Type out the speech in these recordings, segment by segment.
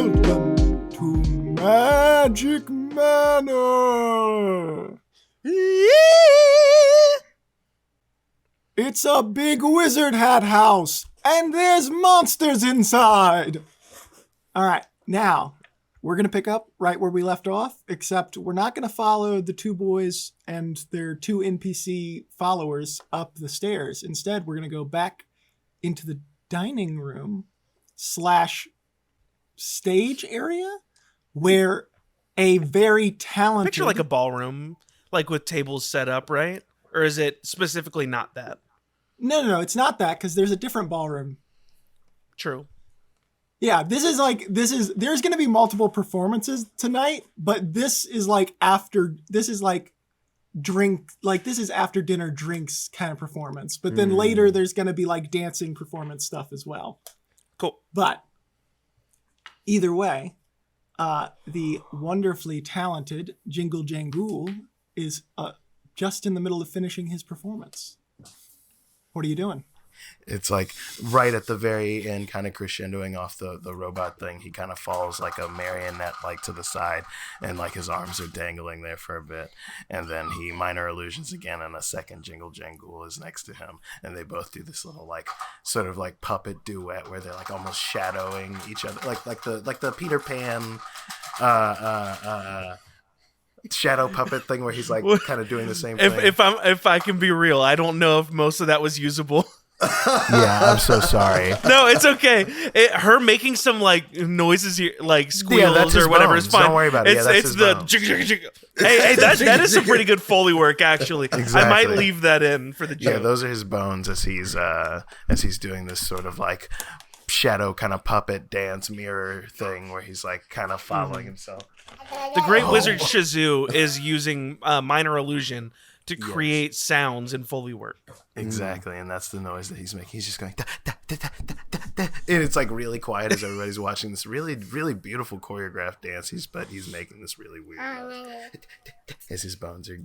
Welcome to Magic Manor. It's a big wizard hat house, and there's monsters inside. All right, now we're going to pick up right where we left off, except we're not going to follow the two boys and their two NPC followers up the stairs. Instead, we're going to go back into the dining room / stage area where a very talented... Picture like a ballroom, like with tables set up, right? Or is it specifically not that? No, it's not that, because there's a different ballroom. True. Yeah, there's going to be multiple performances tonight, but this is after dinner drinks kind of performance. But then later there's going to be dancing performance stuff as well. Cool. But either way, the wonderfully talented Jingle Jangool is just in the middle of finishing his performance. What are you doing? It's right at the very end, kind of crescendoing off the robot thing. He kind of falls like a marionette to the side, and his arms are dangling there for a bit. And then he minor illusions again, and a second Jingle Jangool is next to him. And they both do this little sort of puppet duet where they're almost shadowing each other, like the Peter Pan shadow puppet thing where he's kind of doing the same thing. If I can be real, I don't know if most of that was usable. Yeah, I'm so sorry. No, it's okay. Her making some noises here, squeals or whatever is fine. Don't worry about it. It's the hey, that is some pretty good Foley work actually. Exactly. I might leave that in for the joke. Yeah, those are his bones as he's doing this sort of shadow kind of puppet dance mirror thing where he's kind of following himself. The Great Wizard Shazoo is using minor illusion to create sounds in Foley work. Exactly, and that's the noise that he's making. He's just going, da, da, da, da, da, da. And it's really quiet as everybody's watching this really, really beautiful choreographed dance. But he's making this really weird noise as his bones are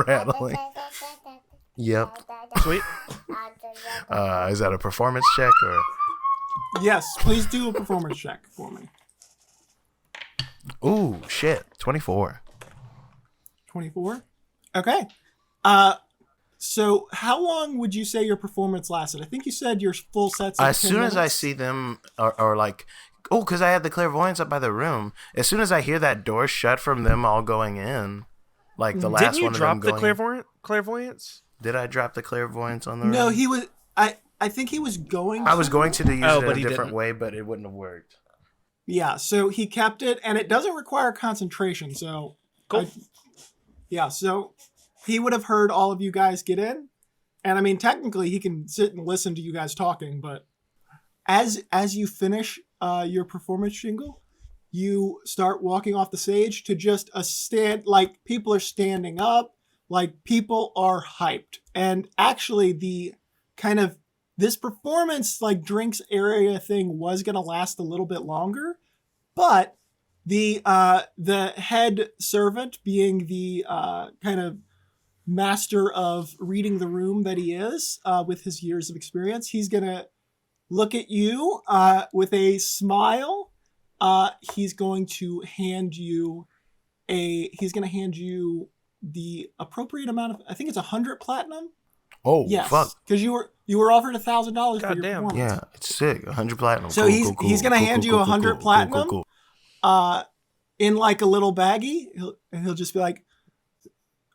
rattling. Yep. Sweet. Is that a performance check or? Yes, please do a performance check for me. Ooh, shit. 24. 24? Okay. So how long would you say your performance lasted? I think you said your full set's as soon as I see them because I had the clairvoyance up by the room. As soon as I hear that door shut from them all going in, the last Didn't one you drop of them the clairvoyance? Did I drop the clairvoyance on the room? No, he was... I think he was going to... I was going to use it in a different way, but it wouldn't have worked. Yeah, so he kept it, and it doesn't require concentration, so... Cool. So he would have heard all of you guys get in, and I mean, technically he can sit and listen to you guys talking, but as you finish your performance, Jingle, you start walking off the stage to just a stand, people are standing up, people are hyped, and actually the kind of this performance drinks area thing was going to last a little bit longer, but the head servant, being the kind of master of reading the room that he is, with his years of experience, he's going to look at you with a smile. He's going to hand you the appropriate amount of, I think it's 100 platinum. Oh, yes, fuck. Because you were offered $1,000 for your performance. Yeah, it's sick. 100 platinum. So he's gonna hand you 100 platinum, in a little baggie. He'll just be like,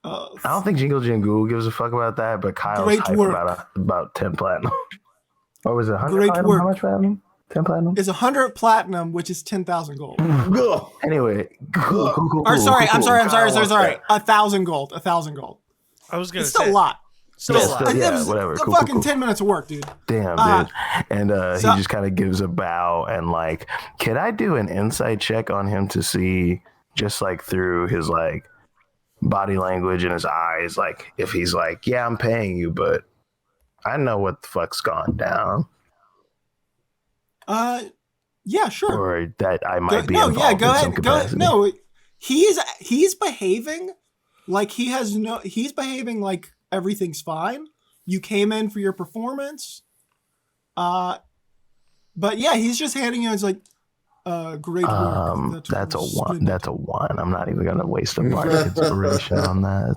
I don't think Jingle Jangool gives a fuck about that, but Kyle's great work. about 10 platinum. Or was it 100 great platinum? Work. How much platinum? 10 platinum? It's 100 platinum, which is 10,000 gold. Anyway, cool. I'm sorry. 1,000 gold. 1,000 gold. I was gonna say it's still a lot. Whatever. Cool, fucking 10 minutes of work, dude. Damn, dude. And he just kind of gives a bow and can I do an insight check on him to see just through his body language and his eyes, if he's yeah, I'm paying you, but I know what the fuck's gone down. Yeah, sure. Or that I might be involved in some capacity. Go ahead. No, he's behaving he's behaving like everything's fine. You came in for your performance. But yeah, he's just handing you, it's great work. That's a was one. splendid. That's a one. I'm not even gonna waste a mark consideration on that.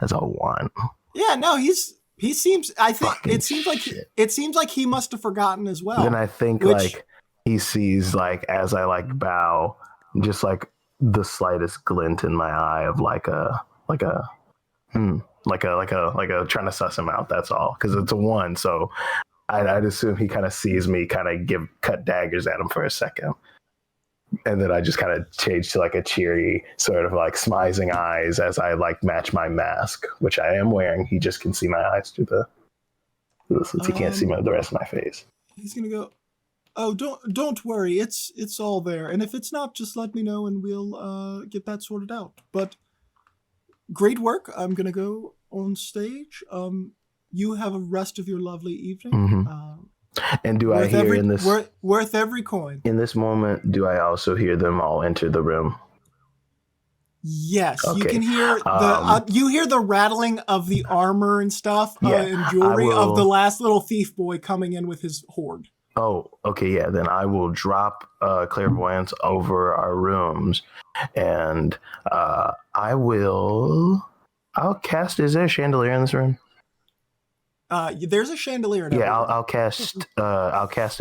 That's a one. Yeah, no, he seems. I think Fucking it seems like he must have forgotten as well. Then I think like he sees like as I like bow, just like the slightest glint in my eye of like a trying to suss him out. That's all, because it's a one. So I'd assume he kind of sees me kind of cut daggers at him for a second. And then I just kind of change to like a cheery sort of like smizing eyes as I like match my mask, which I am wearing. He just can see my eyes through since he can't see the rest of my face. He's gonna go, oh, don't worry, it's all there. And if it's not, just let me know and we'll get that sorted out. But great work. I'm gonna go on stage. You have a rest of your lovely evening. Mm-hmm. And do I hear in this worth every coin? In this moment, do I also hear them all enter the room? Yes, okay. You can hear you hear the rattling of the armor and stuff and jewelry of the last little thief boy coming in with his horde. Oh, okay, yeah. Then I will drop clairvoyance over our rooms, and I'll cast. Is there a chandelier in this room? There's a chandelier. Yeah, I'll cast it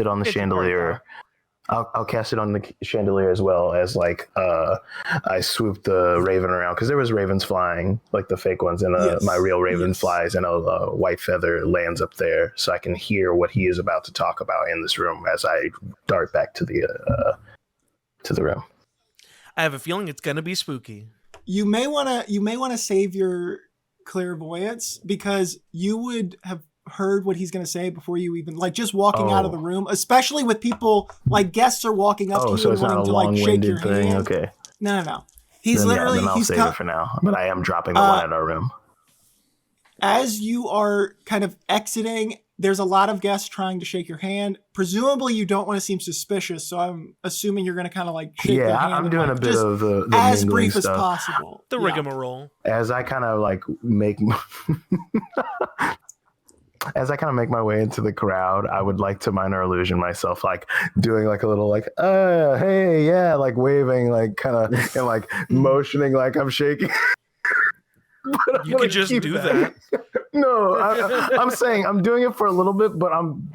on the chandelier. I'll cast it on the chandelier as well as like I swoop the raven around, because there was ravens flying, like the fake ones, and my real raven flies, and a white feather lands up there, so I can hear what he is about to talk about in this room as I dart back to the room. I have a feeling it's gonna be spooky. You may wanna save your clairvoyance, because you would have heard what he's going to say before you even like just walking out of the room, especially with people like guests are walking up to you so and wanting to like shake your thing. hand. Okay. No. He's then, literally then I'll he's save it for now, but I am dropping the one at our room. As you are kind of exiting, there's a lot of guests trying to shake your hand. Presumably you don't want to seem suspicious, so I'm assuming you're going to kind of like shake their hand. I'm doing a bit of the as brief stuff. as possible. The rigmarole. As I kind of like make as I kind of make my way into the crowd, I would like to minor illusion myself, like doing like a little like, hey, yeah, like waving, like kind of, and like motioning like I'm shaking. You could just do that. No, I'm saying I'm doing it for a little bit, but I'm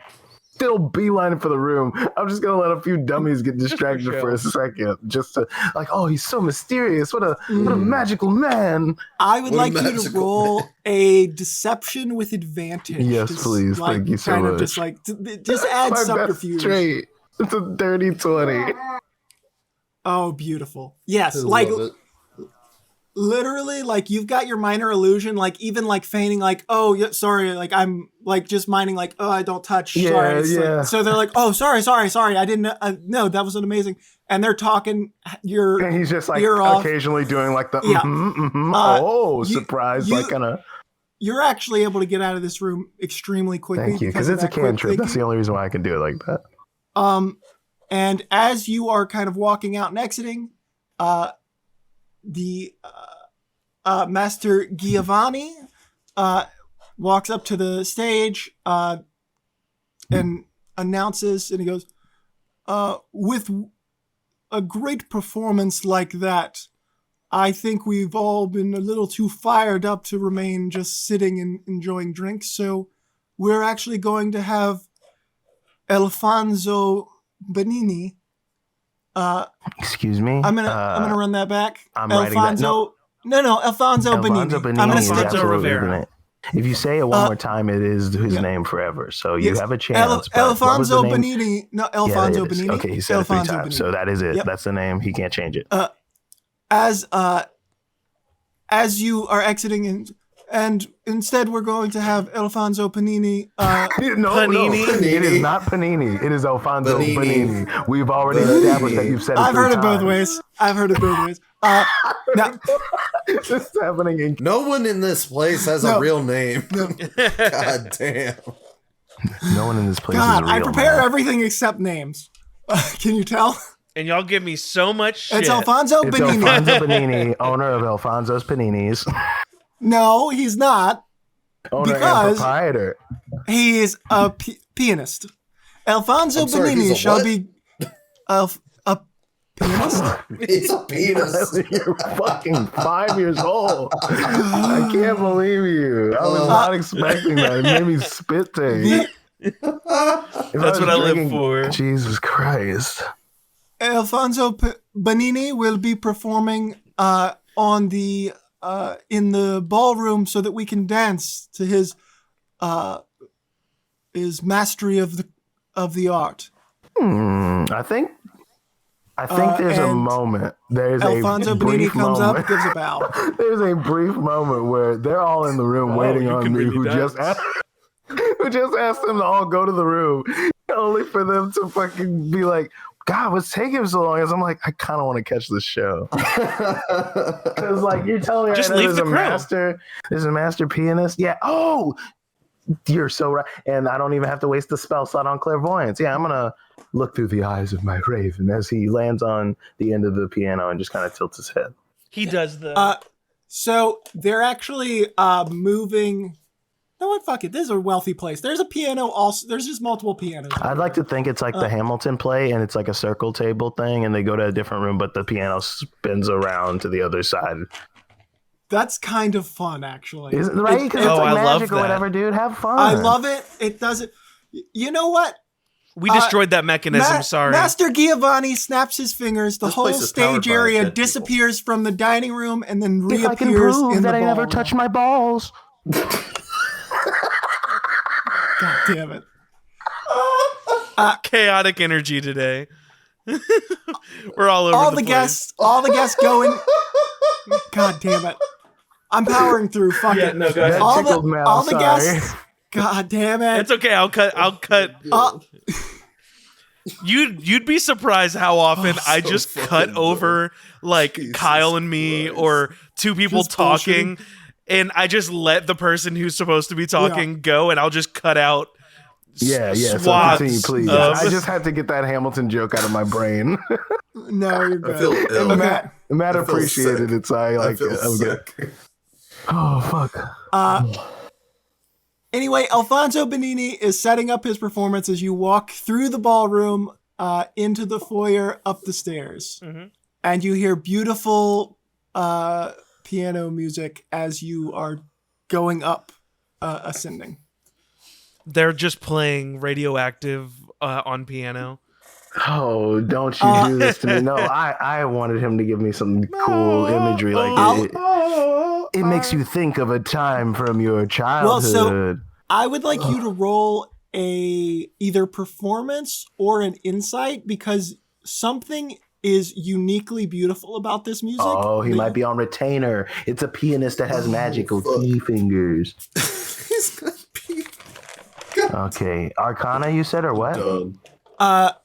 still beelining for the room. I'm just gonna let a few dummies get distracted for a second, just to like, oh, he's so mysterious. What a magical man. I would like you to roll a deception with advantage. Yes, please. Like, thank you so kind much. of just add subterfuge. Straight. It's a dirty 20. Oh, beautiful. Yes, like literally, like you've got your minor illusion, like even like feigning, like, oh, yeah, sorry, like I'm like just minding, like, oh, I don't touch. Sorry. Like, so they're like, oh, sorry, I didn't know. No, that was amazing. And they're talking. And he's just like occasionally doing like the surprise, like kind of. You're actually able to get out of this room extremely quickly. Thank you, because it's a cantrip. That's the only reason why I can do it like that. And as you are kind of walking out and exiting, the Master Giovanni walks up to the stage and announces, and he goes, with a great performance like that, I think we've all been a little too fired up to remain just sitting and enjoying drinks, so we're actually going to have Alfonso Benini. Excuse me. I'm gonna run that back. I'm Alfonso. No, Alfonso Benini. I'm gonna skip it. Rivera. If you say it one more time, it is his name forever. So you have a chance. Alfonso Benini. No, Alfonso Benini. Okay, he said it 3 times. So that is it. Yep. That's the name. He can't change it. As you are exiting, and instead we're going to have Alfonso Panini. Panini. It is not Panini. It is Alfonso Panini. We've already established that you've said it 3 times. I've heard it both ways. Now, this is happening. No one in this place has a real name. God damn. No one in this place is a real I prepare everything except names. Can you tell? And y'all give me so much shit. It's Alfonso Benini. Alfonso Benini, owner of Alfonso's Paninis. No, he's not. Owner and proprietor. He is a pianist. Alfonso Benini shall be a pianist. He's a penis. You're fucking 5 years old. I can't believe you. I was not expecting that. It made me spit take. That's what I live for. Jesus Christ. Alfonso Benini will be performing on the in the ballroom so that we can dance to his mastery of the art. I think there's a moment. There's Alfonso a Benini brief comes moment. up, gives a bow. There's a brief moment where they're all in the room waiting you on can me, really who dance. just asked them to all go to the room, only for them to fucking be like, God, what's taking him so long? As I'm like, I kind of want to catch this show. Because like you're telling me Just right now, leave the crew. there's a master pianist. Yeah. Oh, you're so right. And I don't even have to waste the spell slot on clairvoyance. Yeah, I'm gonna look through the eyes of my raven as he lands on the end of the piano and just kind of tilts his head. He does the. So they're actually moving. No, what? Fuck it. This is a wealthy place. There's a piano. Also, there's just multiple pianos. I'd like to think it's like the Hamilton play, and it's like a circle table thing, and they go to a different room, but the piano spins around to the other side. That's kind of fun, actually. Isn't right? Because Oh, it's like I love magic or that. whatever, dude. Have fun. I love it. It doesn't. You know what? We destroyed that mechanism. Sorry. Master Giovanni snaps his fingers. The This whole place is powered stage by area dead people. disappears from the dining room and then If I can reappears prove in the that I never ballroom. touched my balls. God damn it. Chaotic energy today. We're all over All the the place. guests going. God damn it. I'm powering through. Fuck it. no, go ahead. That All tickled me, I'm all the sorry. guests. God damn it. It's okay. I'll cut. You'd be surprised how often I just cut fucking over like Jesus Kyle and me Christ. or two people Just talking, and I just let the person who's supposed to be talking go, and I'll just cut out. Yeah. So swaths continue, please. of- I just had to get that Hamilton joke out of my brain. No, you're good. I feel ill. Okay. Matt I feel appreciated sick. it, so I I like feel it. I'm good. sick. Oh fuck. Anyway, Alfonso Benini is setting up his performance as you walk through the ballroom into the foyer, up the stairs. Mhm. And you hear beautiful piano music as you are going up, ascending. They're just playing Radioactive on piano. Oh, don't you do this to me. No, I wanted him to give me some cool imagery. Like it makes you think of a time from your childhood. I would like you to roll a either performance or an insight because something is uniquely beautiful about this music. Oh, he might be on retainer. It's a pianist that has magical fuck. key fingers. He's gonna be Okay, Arcana, you said, or what? done.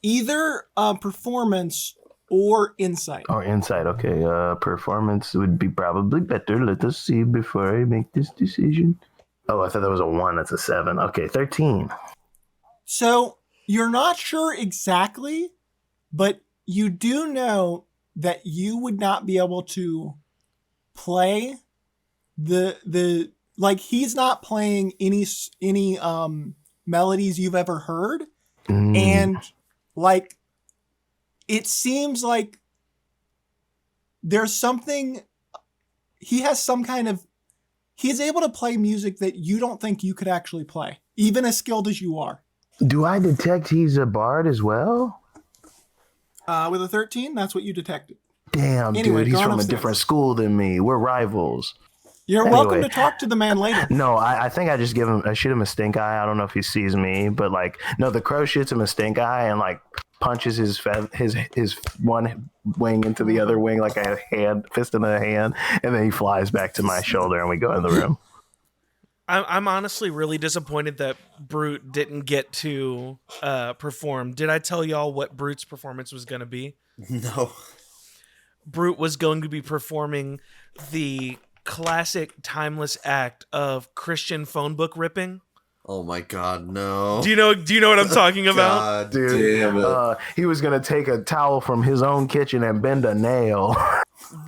Either performance or insight. Or insight. Okay, performance would be probably better. Let us see before I make this decision. Oh, I thought that was a 1. That's a 7. Okay, 13. So you're not sure exactly, but you do know that you would not be able to play the like he's not playing any melodies you've ever heard, and like it seems like there's something he has some kind of he's able to play music that you don't think you could actually play, even as skilled as you are. Do I detect he's a bard as well? With a 13, that's what you detected. Damn, Anyway, dude, he's go on from a upstairs. different school than me. We're rivals. You're Anyway. welcome to talk to the man later. No, I think I just I shoot him a stink eye. I don't know if he sees me, but like, no, the crow shoots him a stink eye and like punches his one wing into the other wing like a fist in a hand, and then he flies back to my shoulder and we go in the room. I'm honestly really disappointed that Brute didn't get to perform. Did I tell y'all what Brute's performance was going to be? No. Brute was going to be performing the classic timeless act of Christian phone book ripping. Oh my god, no. Do you know what I'm talking about? God Dude, damn it. he was gonna take a towel from his own kitchen and bend a nail.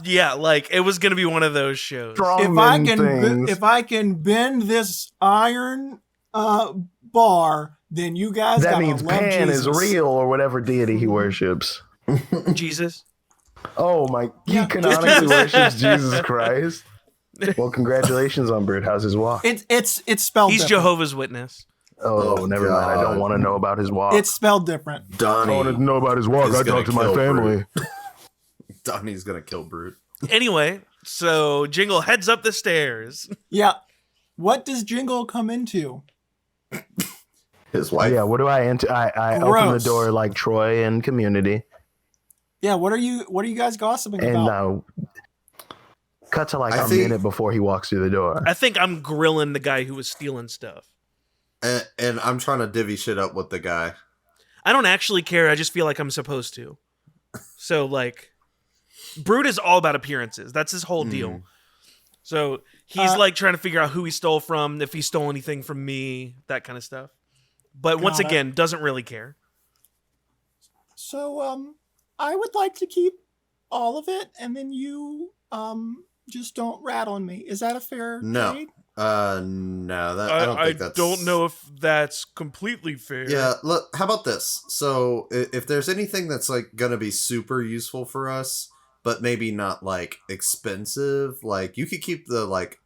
Yeah, like it was going to be one of those shows. If I can bend this iron bar, then you guys That gotta means love Pan Jesus. is real or whatever deity he worships. Jesus. Oh my! He Yeah. canonically worships Jesus Christ. Well, congratulations on Brute. How's his walk? It's spelled He's different. Jehovah's Witness. Oh, never mind. I don't God. want to know about his walk. It's spelled different. Donnie. I want to know about his walk. is I gonna talk to my kill family. Donnie's gonna kill Brute. Anyway, so Jingle heads up the stairs. Yeah. What does Jingle come into? His wife. Yeah, what do I enter? I open the Gross. door like Troy in Community, Yeah, what are you guys gossiping and about? cut to like I a think- minute before he walks through the door. I think I'm grilling the guy who was stealing stuff. And I'm trying to divvy shit up with the guy. I don't actually care. I just feel like I'm supposed to. So, like, Brute is all about appearances. That's his whole deal. So he's like trying to figure out who he stole from, if he stole anything from me, that kind of stuff. But once Got it. again, doesn't really care. So, I would like to keep all of it, and then you, just don't rat on me. Is that a fair No. trade? No, that I don't think that's. don't know if that's completely fair. Yeah, look. How about this? So, if there's anything that's like gonna be super useful for us, but maybe not like expensive, like you could keep the like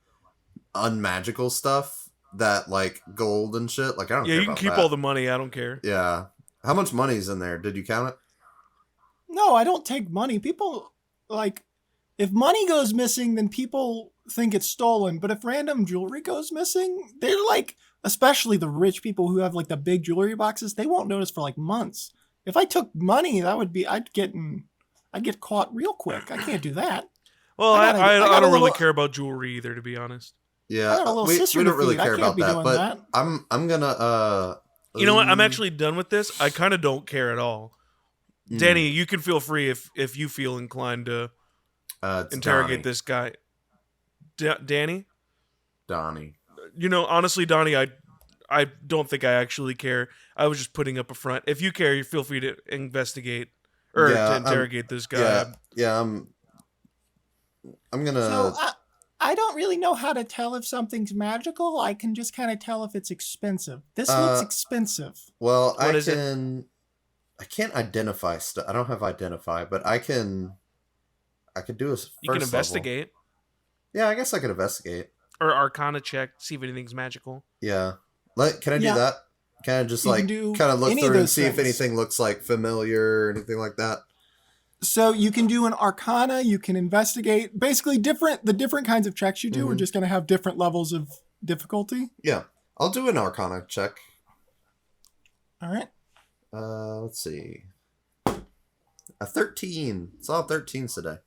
unmagical stuff, that like gold and shit. Like I don't. Yeah, care you can about keep that. all the money. I don't care. Yeah. How much money's in there? Did you count it? No, I don't take money. People, like, if money goes missing, then people think it's stolen. But if random jewelry goes missing, they're like, especially the rich people who have like the big jewelry boxes, they won't notice for like months. If I took money, that would be, I'd get caught real quick. I can't do that. Well, I got a- I I got a don't really little- care about jewelry either, to be honest. Yeah, I got a little we sister don't to really feed. I care can't about be that. doing But that. I'm gonna You know what? I'm actually done with this. I kind of don't care at all. Danny, you can feel free if you feel inclined to it's interrogate Donnie. this guy. Danny? Donnie. You know, honestly, Donnie, I don't think I actually care. I was just putting up a front. If you care, you feel free to investigate or Yeah, to interrogate this guy. Yeah. I'm gonna. So I don't really know how to tell if something's magical. I can just kind of tell if it's expensive. This looks expensive. Well, What is it? I can't identify stuff. I don't have identify, but I can do a first You can level. investigate Yeah, I guess I could investigate. or Arcana check, see if anything's magical. Yeah. Can I do Yeah. that? Can I just You can like do kind of look any of through and those see if things. anything looks like familiar or anything like that? So you can do an arcana, you can investigate. Basically, the different kinds of checks you do are Mhm. just going to have different levels of difficulty. Yeah. I'll do an Arcana check. All right. Let's see. A 13. It's all 13s today.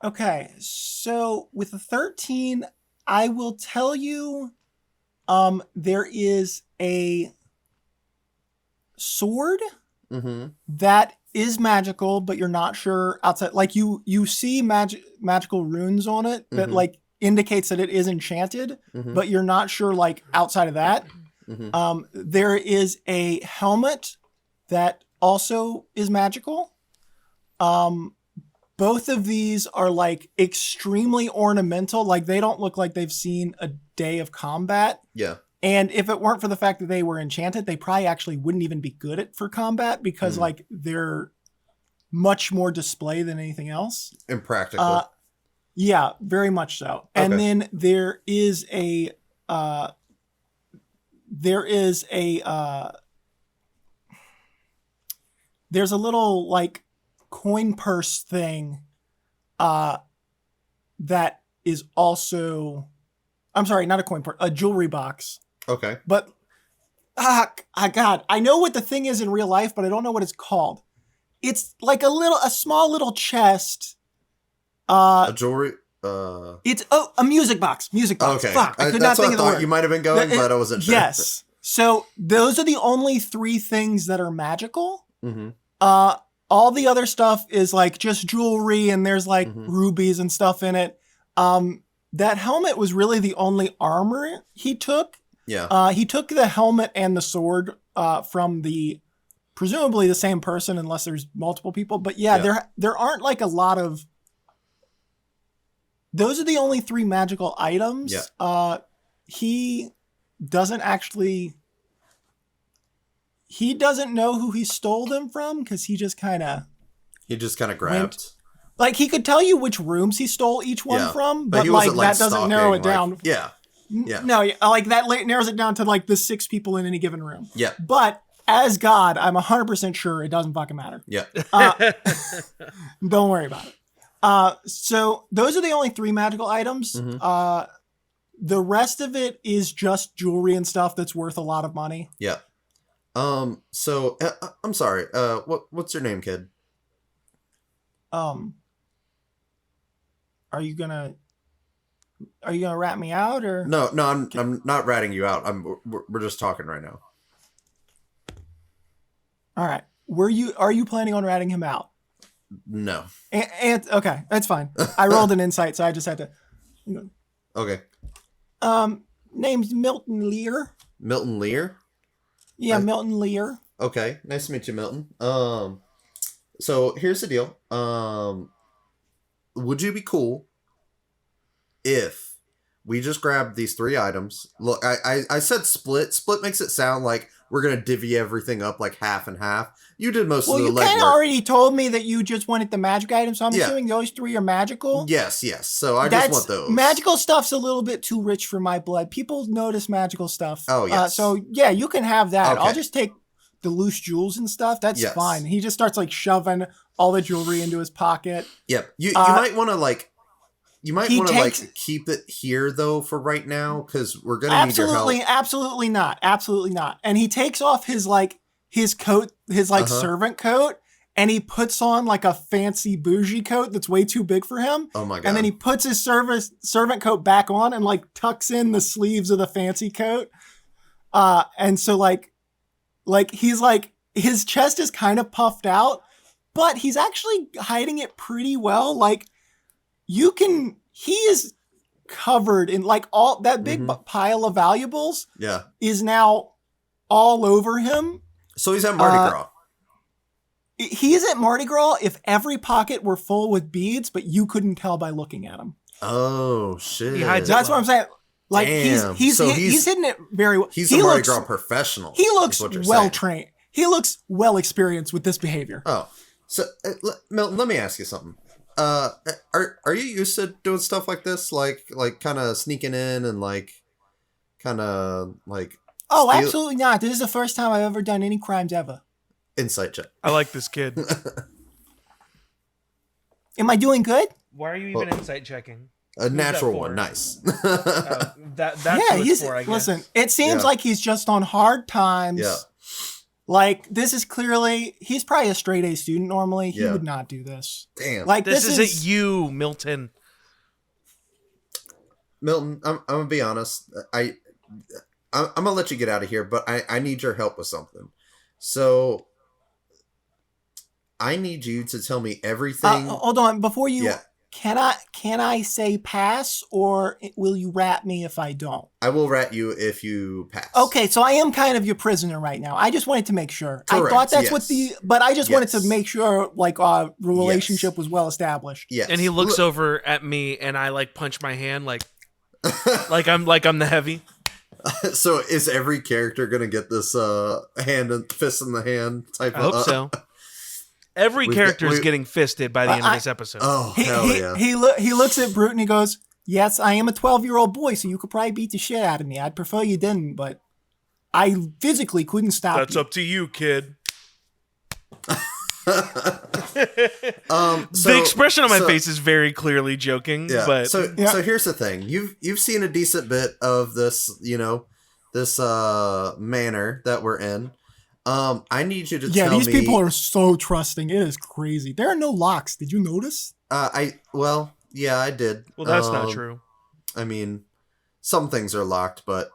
Okay. So with a 13, I will tell you there is a sword Mm-hmm. that is magical, but you're not sure outside. Like you see magical runes on it that Mhm. like indicates that it is enchanted, Mm-hmm. but you're not sure like outside of that. Mm-hmm. There is a helmet that also is magical. Both of these are like extremely ornamental. Like they don't look like they've seen a day of combat. Yeah. And if it weren't for the fact that they were enchanted, they probably actually wouldn't even be good for combat because like they're much more display than anything else. Impractical. Yeah, very much so. And Okay. then there's a little like coin purse thing that is also, I'm sorry, not a coin purse, a jewelry box. Okay. But God, I know what the thing is in real life, but I don't know what it's called. It's like a small little chest. A jewelry. It's a music box. Music box. Okay. Fuck, I could That's not think what of the I thought word. you might have been going, but I wasn't sure. Yes. So those are the only three things that are magical. Mm-hmm. All the other stuff is like just jewelry, and there's like Mhm. rubies and stuff in it. That helmet was really the only armor he took. Yeah. He took the helmet and the sword from presumably the same person, unless there's multiple people. But yeah, there aren't like a lot of. Those are the only three magical items. Yeah. He doesn't actually. He doesn't know who he stole them from because he just kind of He just kind of grabbed. Like, he could tell you which rooms he stole each one from, but he like, wasn't, that doesn't stalking, narrow it like- down. Yeah. Yeah. No, like, that narrows it down to, like, the 6 people in any given room. Yeah. But as God, I'm 100% sure it doesn't fucking matter. Yeah. Don't worry about it. So those are the only 3 magical items. Mhm. The rest of it is just jewelry and stuff that's worth a lot of money. Yeah. So I'm sorry. What's your name, kid? Are you gonna rat me out or? No, I'm not ratting you out. We're just talking right now. All right. Are you planning on ratting him out? No. And okay, that's fine. I rolled an insight, so I just had to. Okay. Name's Milton Lear. Milton Lear? Yeah, Milton Lear. Okay. Nice to meet you, Milton. So here's the deal. Would you be cool if we just grabbed these 3 items? Look, I said split. Split makes it sound like we're gonna divvy everything up like half and half. You did most of the Well, you legwork. kind of already told me that you just wanted the magic items, so I'm Yeah. assuming those 3 are magical. Yes. So I just want those. Magical stuff's a little bit too rich for my blood. People notice magical stuff. Oh, yes. So yeah, you can have that. Okay. I'll just take the loose jewels and stuff. That's Yes. fine. He just starts like shoving all the jewelry into his pocket. Yep. You might want to like. You might he want to takes- like keep it here though for right now because we're gonna need your help. Absolutely not. And he takes off his coat, his servant coat, and he puts on like a fancy bougie coat that's way too big for him. Oh my god! And then he puts his servant coat back on and like tucks in the sleeves of the fancy coat. And so like he's like, his chest is kind of puffed out, but he's actually hiding it pretty well. Like, he is covered in like all that big pile of valuables Yeah. is now all over him. So he's at Mardi Gras. He is at Mardi Gras if every pocket were full with beads, but you couldn't tell by looking at him. Oh shit! He hides That's what I'm saying. Like, Damn. he's So hitting it very well. He's he a Mardi looks, Gras professional. He is looks what you're well saying. trained. He looks well experienced with this behavior. Oh, so Milton, let me ask you something. Are you used to doing stuff like this, like kind of sneaking in and like kind of like? Oh, steal- absolutely not. This is the first time I've ever done any crimes ever. Insight check. I like this kid. Am I doing good? Why are you even insight checking? A natural for? one. Nice. That's Yeah, what he's it's for, I guess. listen. It seems Yeah. like he's just on hard times. Yeah. Like, this is clearly, he's probably a straight A student normally. He Yeah. would not do this. Damn. Like, This this isn't you, Milton. Milton, I'm gonna be honest. I'm gonna let you get out of here, but I need your help with something. So I need you to tell me everything. Hold on, before you, Yeah. can I say pass, or will you rat me if I don't? I will rat you if you pass. Okay, so I am kind of your prisoner right now. I just wanted to make sure. I Correct, thought that's what yes. but I just wanted Yes. to make sure, like, relationship was well established. Yes. And he looks over at me, and I like punch my hand, like I'm the heavy. So is every character gonna get this hand and fist in the hand type I of? hope so. Every character is we- getting fisted by the end of this episode. Oh hell yeah! He looks at Brute and he goes, "Yes, I am a 12-year-old boy, so you could probably beat the shit out of me. I'd prefer you didn't, but I physically couldn't stop That's you." up to you, kid. So, The expression on my so- face is very clearly joking, Yeah. but So here's the thing. You've seen a decent bit of this, this manor that we're in. I need you to Yeah, tell these me. people are so trusting. It is crazy. There are no locks. Did you notice? Yeah, I did. well, that's not true. I mean, some things are locked, but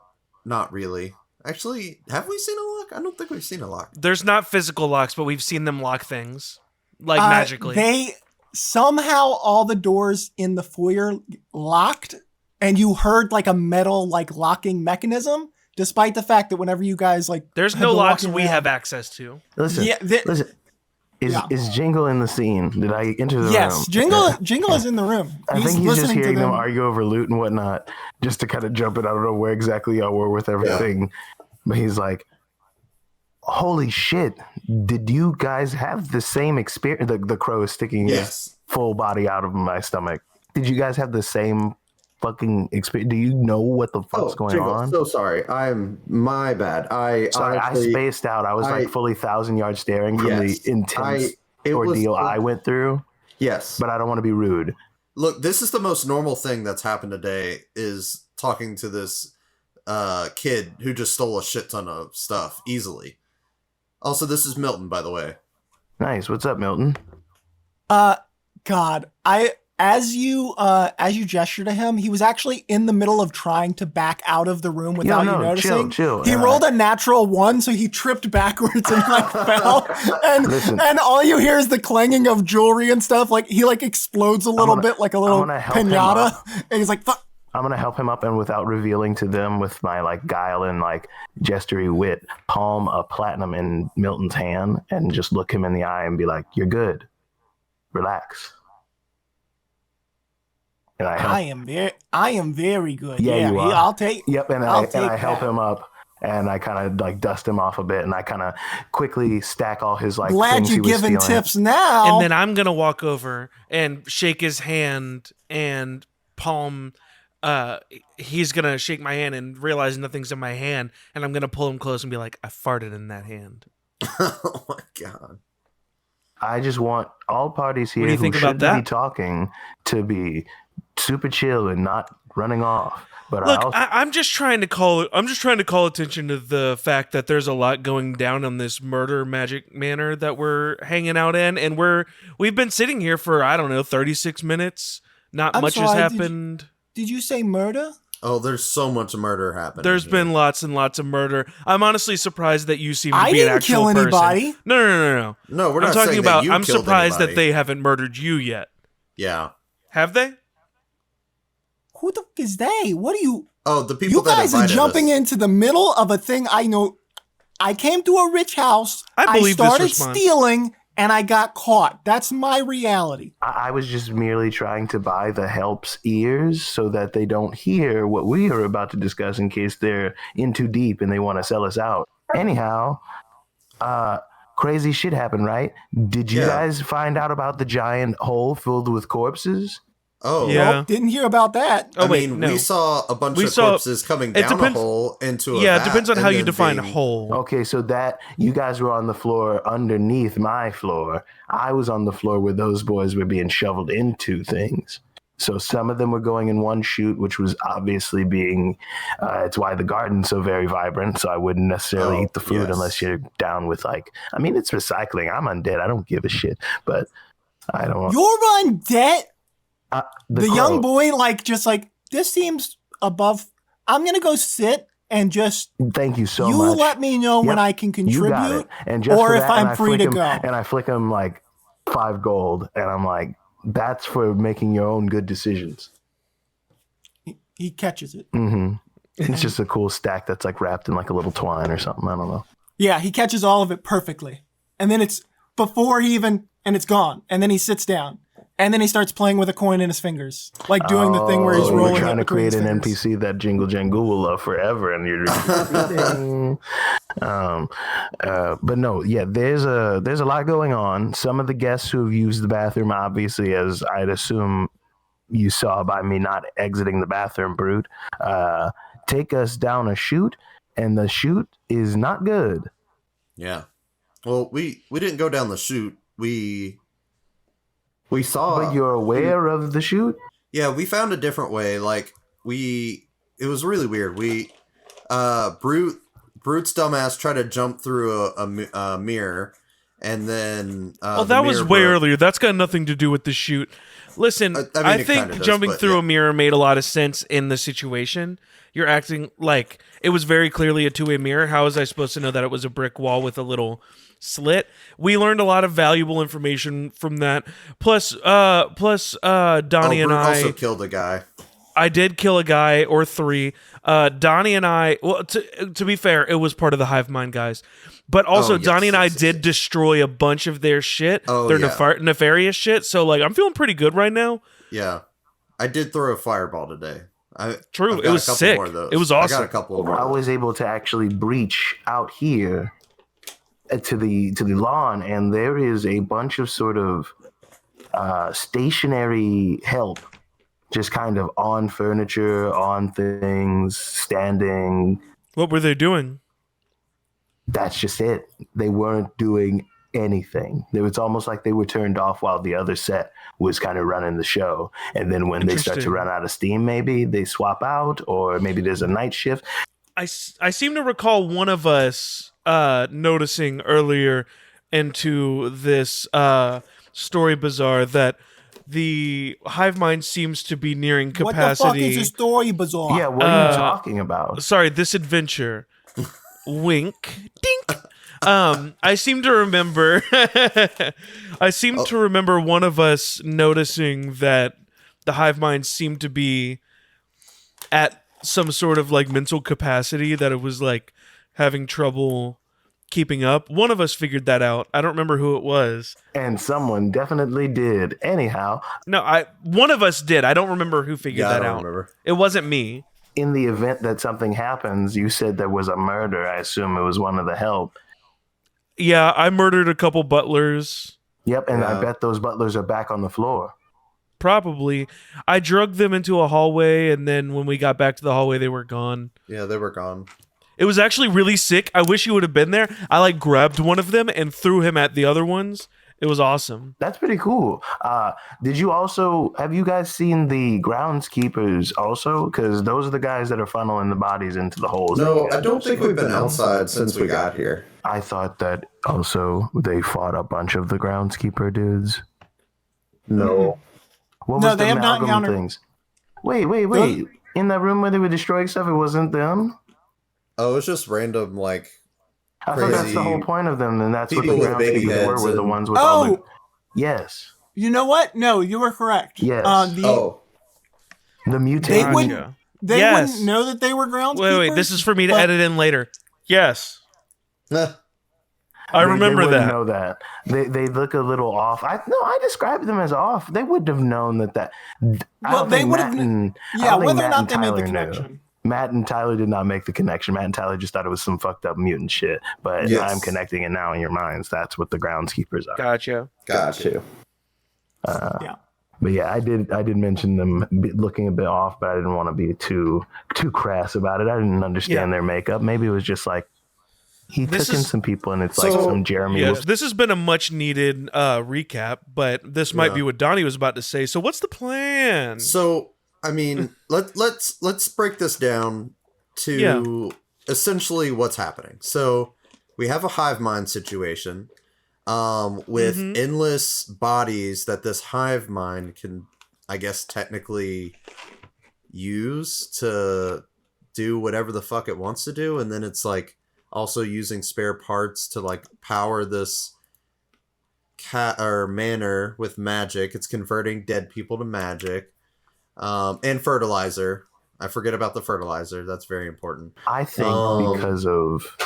not really. Actually, have we seen a lock? I don't think we've seen a lock. There's not physical locks, but we've seen them lock things, like magically. They somehow all the doors in the foyer locked, and you heard like a metal like locking mechanism. Despite the fact that whenever you guys like, There's have no been locks walking we around- have access to. Listen, Yeah, listen. Yeah. Is Jingle in the scene? Did I enter the room? Yes, Jingle is in the room. I think he's just listening to hearing them argue over loot and whatnot, just to kind of jump it. I don't know where exactly y'all were with everything, but he's like, holy shit! Did you guys have the same experience? The crow is sticking his full body out of my stomach. Did you guys have the same fucking experience? Do you know what the fuck's going Jingle, on? so sorry. My bad. Sorry, honestly, I spaced out. I was like fully 1,000-yard staring from the intense ordeal I went through. Yes. But I don't want to be rude. Look, this is the most normal thing that's happened today, is talking to this kid who just stole a shit ton of stuff easily. Also, this is Milton, by the way. Nice. What's up, Milton? God, as you gesture to him, he was actually in the middle of trying to back out of the room without you noticing. Chill. He rolled a natural 1, so he tripped backwards and fell. And all you hear is the clanging of jewelry and stuff. Like he explodes a little bit, like a little pinata. And he's like, "Fuck." I'm gonna help him up, and without revealing to them, with my guile and gestury wit, palm a platinum in Milton's hand and just look him in the eye and be like, "You're good. Relax." And I am very good. Yeah, you are. I'll take. Yep, and I help him up, and I kind of dust him off a bit, and I kind of quickly stack all his Glad things you're he was giving stealing. tips now. And then I'm gonna walk over and shake his hand and palm. He's gonna shake my hand and realize nothing's in my hand, and I'm gonna pull him close and be like, "I farted in that hand." Oh my god. I just want all parties here What do you who think about shouldn't that? be talking to be super chill and not running off. But Look, I'm just trying to call attention to the fact that there's a lot going down on this murder magic manor that we're hanging out in, and we've been sitting here for 36 minutes. Not much has happened. Did you say murder? Oh, there's so much murder happening. There's here. been lots and lots of murder. I'm honestly surprised that you seem to I be an didn't actual kill person. anybody. No. No, we're not I'm talking saying about. that you I'm killed surprised anybody. that they haven't murdered you yet. Yeah. Have they? Who the fuck is they? What are you? Oh, the people You that guys are invited jumping us. into the middle of a thing I know. I came to a rich house. I believe this started response. stealing, and I got caught. That's my reality. I was just merely trying to buy the help's ears so that they don't hear what we are about to discuss in case they're in too deep and they want to sell us out. Anyhow, crazy shit happened, right? Did you guys find out about the giant hole filled with corpses? Oh, Yeah. Nope, didn't hear about that. Oh, I wait, mean, no. we saw a bunch We of saw- corpses coming it down depends- a hole into a Yeah, it vat depends on and how you then define being- whole. Okay, so that you guys were on the floor underneath my floor. I was on the floor where those boys were being shoveled into things. So some of them were going in one chute, which was obviously being, it's why the garden's so very vibrant. So I wouldn't necessarily eat the food unless you're down with it's recycling. I'm undead. I don't give a shit, but I don't. You're undead. The crow. young boy, this seems above. I'm gonna go sit and just. Thank you so you much. let me know when Yep, I can You contribute, got it. And just or for if that, and I'm I free flick to him, go. And I flick him 5 gold, and I'm like, that's for making your own good decisions. He catches it. Mm-hmm. It's just a cool stack that's wrapped in a little twine or something. I don't know. Yeah, he catches all of it perfectly, and then it's before he even, and it's gone, and then he sits down. And then he starts playing with a coin in his fingers, doing the thing where he's rolling You're trying it to between create his an fingers. NPC that Jingle Jangle will love forever, and you're. But no, yeah, there's a lot going on. Some of the guests who have used the bathroom, obviously, as I'd assume you saw by me not exiting the bathroom, Brute, take us down a chute, and the chute is not good. Yeah. Well, we didn't go down the chute. We saw. But you're aware of the chute? Yeah, we found a different way. It was really weird. Brute's dumbass tried to jump through a mirror, and then. Well, that was way earlier. That's got nothing to do with the shoot. Listen, I it think kinda does, jumping but through yeah. a mirror made a lot of sense in the situation. You're acting like it was very clearly a two-way mirror. How was I supposed to know that it was a brick wall with a little slit? We learned a lot of valuable information from that. Plus, Donnie Brute and I also killed a guy. I did kill a guy or 3. Donnie and I, well, to be fair, it was part of the Hive Mind guys. But also, yes, Donnie and I yes, did destroy a bunch of their shit, their yeah. nefarious shit. So, I'm feeling pretty good right now. Yeah, I did throw a fireball today. True, I've it got was a couple sick. more of those. It was I awesome. got a couple more. I was able to actually breach out here to the lawn, and there is a bunch of sort of stationary help, just kind of on furniture, on things, standing. What were they doing? That's just it. They weren't doing anything. It's almost like they were turned off while the other set was kind of running the show. And then when they start to Interesting. run out of steam, maybe they swap out, or maybe there's a night shift. I seem to recall one of us noticing earlier into this story bazaar that the hive mind seems to be nearing capacity. What the fuck is a story bazaar? Yeah, what are you talking about? Sorry, this adventure. Wink. Dink. I seem to remember to remember one of us noticing that the hive mind seemed to be at some sort of like mental capacity, that it was like having trouble keeping up. One of us figured that out. I don't remember who it was. And someone definitely did. Anyhow, No, one of us did. I don't remember who figured Yeah, I that don't out. remember. It wasn't me. in the event that something happens, you said there was a murder. I assume it was one of the help. Yeah, I murdered a couple butlers. Yep, and I Yeah. bet those butlers are back on the floor. Probably. I drugged them into a hallway, and then when we got back to the hallway, they were gone. Yeah, they were gone. It was actually really sick. I wish you would have been there. I like grabbed one of them and threw him at the other ones. It was awesome. That's pretty cool. Did you also, have you guys seen the groundskeepers also? Because those are the guys that are funneling the bodies into the holes. No, I don't think we've been outside since we got here. I thought that also they fought a bunch of the groundskeeper dudes. No. What No, was they the have not amalgam encountered- things? Wait. In that room where they were destroying stuff, it wasn't them? Oh, it's just random, like, I thought that's Crazy the whole point of them, and that's what the people with baby groundskeepers heads were the and- ones with all the... Oh, Yes. you know what? No, you were correct. Yes. oh. The They mutant. wouldn't- Gotcha. They Yes. wouldn't know that they were groundskeepers. Wait. This is for me to but- edit in later. Yes. Nah. I They remember wouldn't that. know that. They look a little off. I described them as off. They wouldn't have known that. I Well, don't they think would Matt have. and- I Yeah, don't think whether or Matt not and they made the Tyler knew. connection. Matt and Tyler did not make the connection. Matt and Tyler just thought it was some fucked up mutant shit. But Yes. I'm connecting it now in your minds. That's what the groundskeepers are. Gotcha. Got you. Yeah. But yeah, I did mention them looking a bit off, but I didn't want to be too crass about it. I didn't understand their makeup. Maybe it was just like he This took in is- some people, and it's So- like some Jeremy. Yes, this has been a much needed recap, but this might Yeah. be what Donnie was about to say. So what's the plan? So, I mean, let's break this down to essentially what's happening. So, we have a hive mind situation with Mhm. endless bodies that this hive mind can, I guess, technically use to do whatever the fuck it wants to do, and then it's like also using spare parts to like power this manor with magic. It's converting dead people to magic. And fertilizer. I forget about the fertilizer. That's very important. I think because of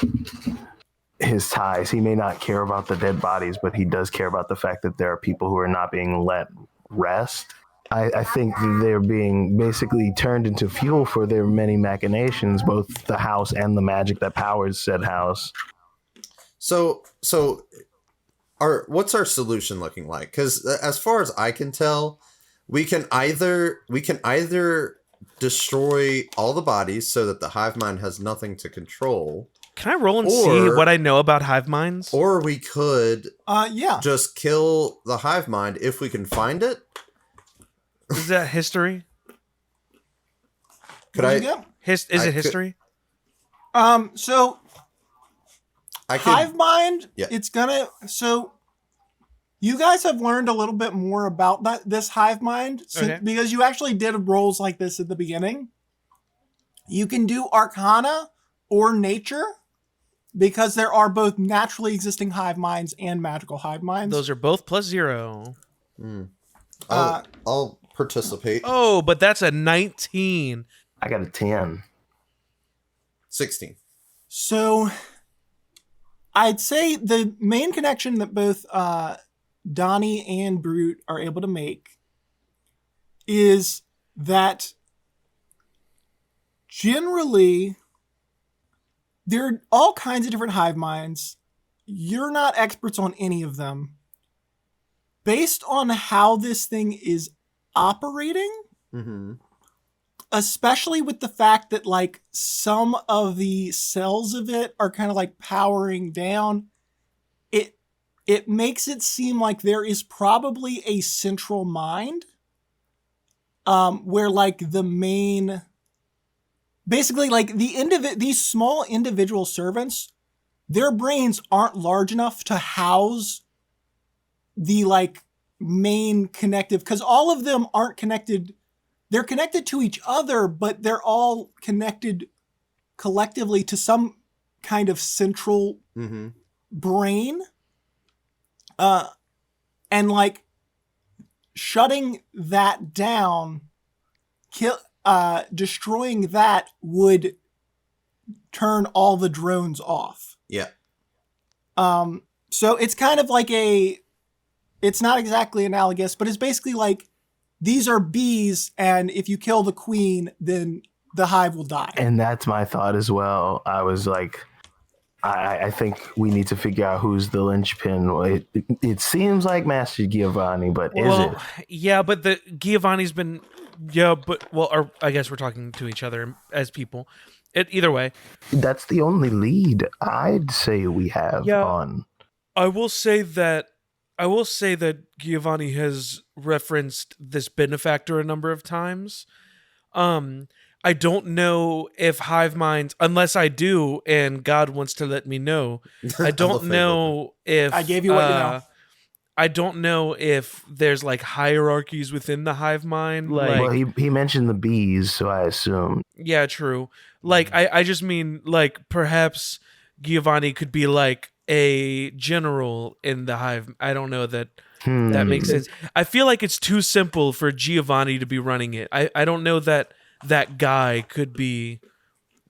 his ties, he may not care about the dead bodies, but he does care about the fact that there are people who are not being let rest. I think they're being basically turned into fuel for their many machinations, both the house and the magic that powers said house. So what's our solution looking like? Because as far as I can tell, we can either destroy all the bodies so that the hive mind has nothing to control, Can I roll and see Or- what I know about hive minds? or we could Yeah. just kill the hive mind if we can find it. Is that history? Could There I? you go. Is I it could- history? So I could. hive mind. Yeah. It's gonna. So you guys have learned a little bit more about this hive mind Okay. because you actually did rolls like this at the beginning. You can do Arcana or Nature because there are both naturally existing hive minds and magical hive minds. Those are both +0. I'll participate. Oh, but that's a 19. I got a 10. 16. So I'd say the main connection that both Donnie and Brute are able to make is that generally there are all kinds of different hive minds you're not experts on any of them. Based on how this thing is operating, Mm-hmm. especially with the fact that like some of the cells of it are kind of like powering down, it makes it seem like there is probably a central mind, where like the main, basically like these small individual servants, their brains aren't large enough to house the like main connective, because all of them aren't connected. They're connected to each other, but they're all connected collectively to some kind of central Mm-hmm. brain. And like shutting that down, destroying that would turn all the drones off. Yeah. So it's kind of like it's not exactly analogous, but it's basically like these are bees, and if you kill the queen, then the hive will die. And that's my thought as well. I was like, I think we need to figure out who's the linchpin. It seems like Master Giovanni, but is it? Yeah, but the Giovanni's been, or I guess we're talking to each other as people. Either way, That's the only lead I'd say we have on. I will say that Giovanni has referenced this benefactor a number of times. I don't know if hive minds, unless I do, and God wants to let me know. I don't know if I gave you what you know. I don't know if there's like hierarchies within the hive mind. Like, Well, he mentioned the bees, so I assume. yeah, true. Like, I just mean like perhaps Giovanni could be like a general in the hive. I don't know that that makes sense. I feel like it's too simple for Giovanni to be running it. I don't know that guy could be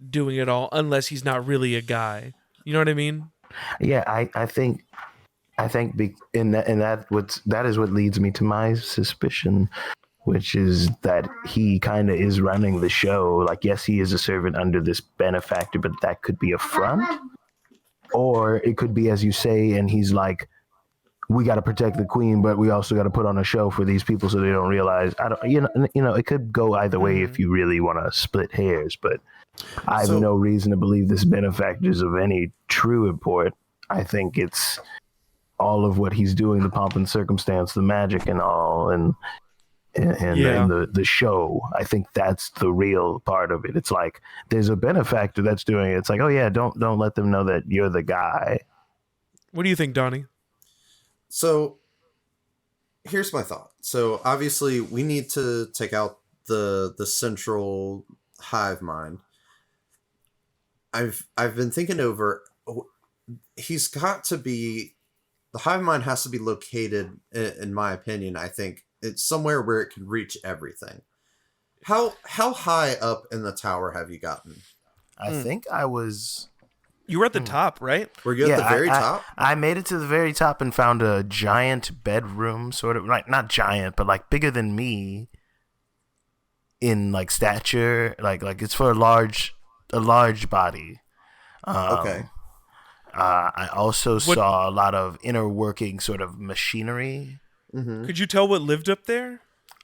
doing it all unless he's not really a guy. You know what I mean? Yeah, I think that is what leads me to my suspicion, which is that he kind of is running the show. Like, yes, he is a servant under this benefactor, but that could be a front, or it could be, as you say, and he's like, we got to protect the queen, but we also got to put on a show for these people so they don't realize. It could go either way if you really want to split hairs, but I have no reason to believe this benefactor is of any true import. I think it's all of what he's doing, the pomp and circumstance, the magic and all, and the show. I think that's the real part of it. It's like there's a benefactor that's doing it. It's like, oh yeah, don't let them know that you're the guy. What do you think, Donnie? So here's my thought. So obviously we need to take out the central hive mind. I've been thinking over, he's got to be, the hive mind has to be located, in my opinion, I think it's somewhere where it can reach everything. How high up in the tower have you gotten? I think I was. You were at the top, right? Were you at the very top? I made it to the very top and found a giant bedroom, sort of like not giant, but like bigger than me in like stature. Like it's for a large body. Okay. I also saw a lot of inner working sort of machinery. Mm-hmm. Could you tell what lived up there?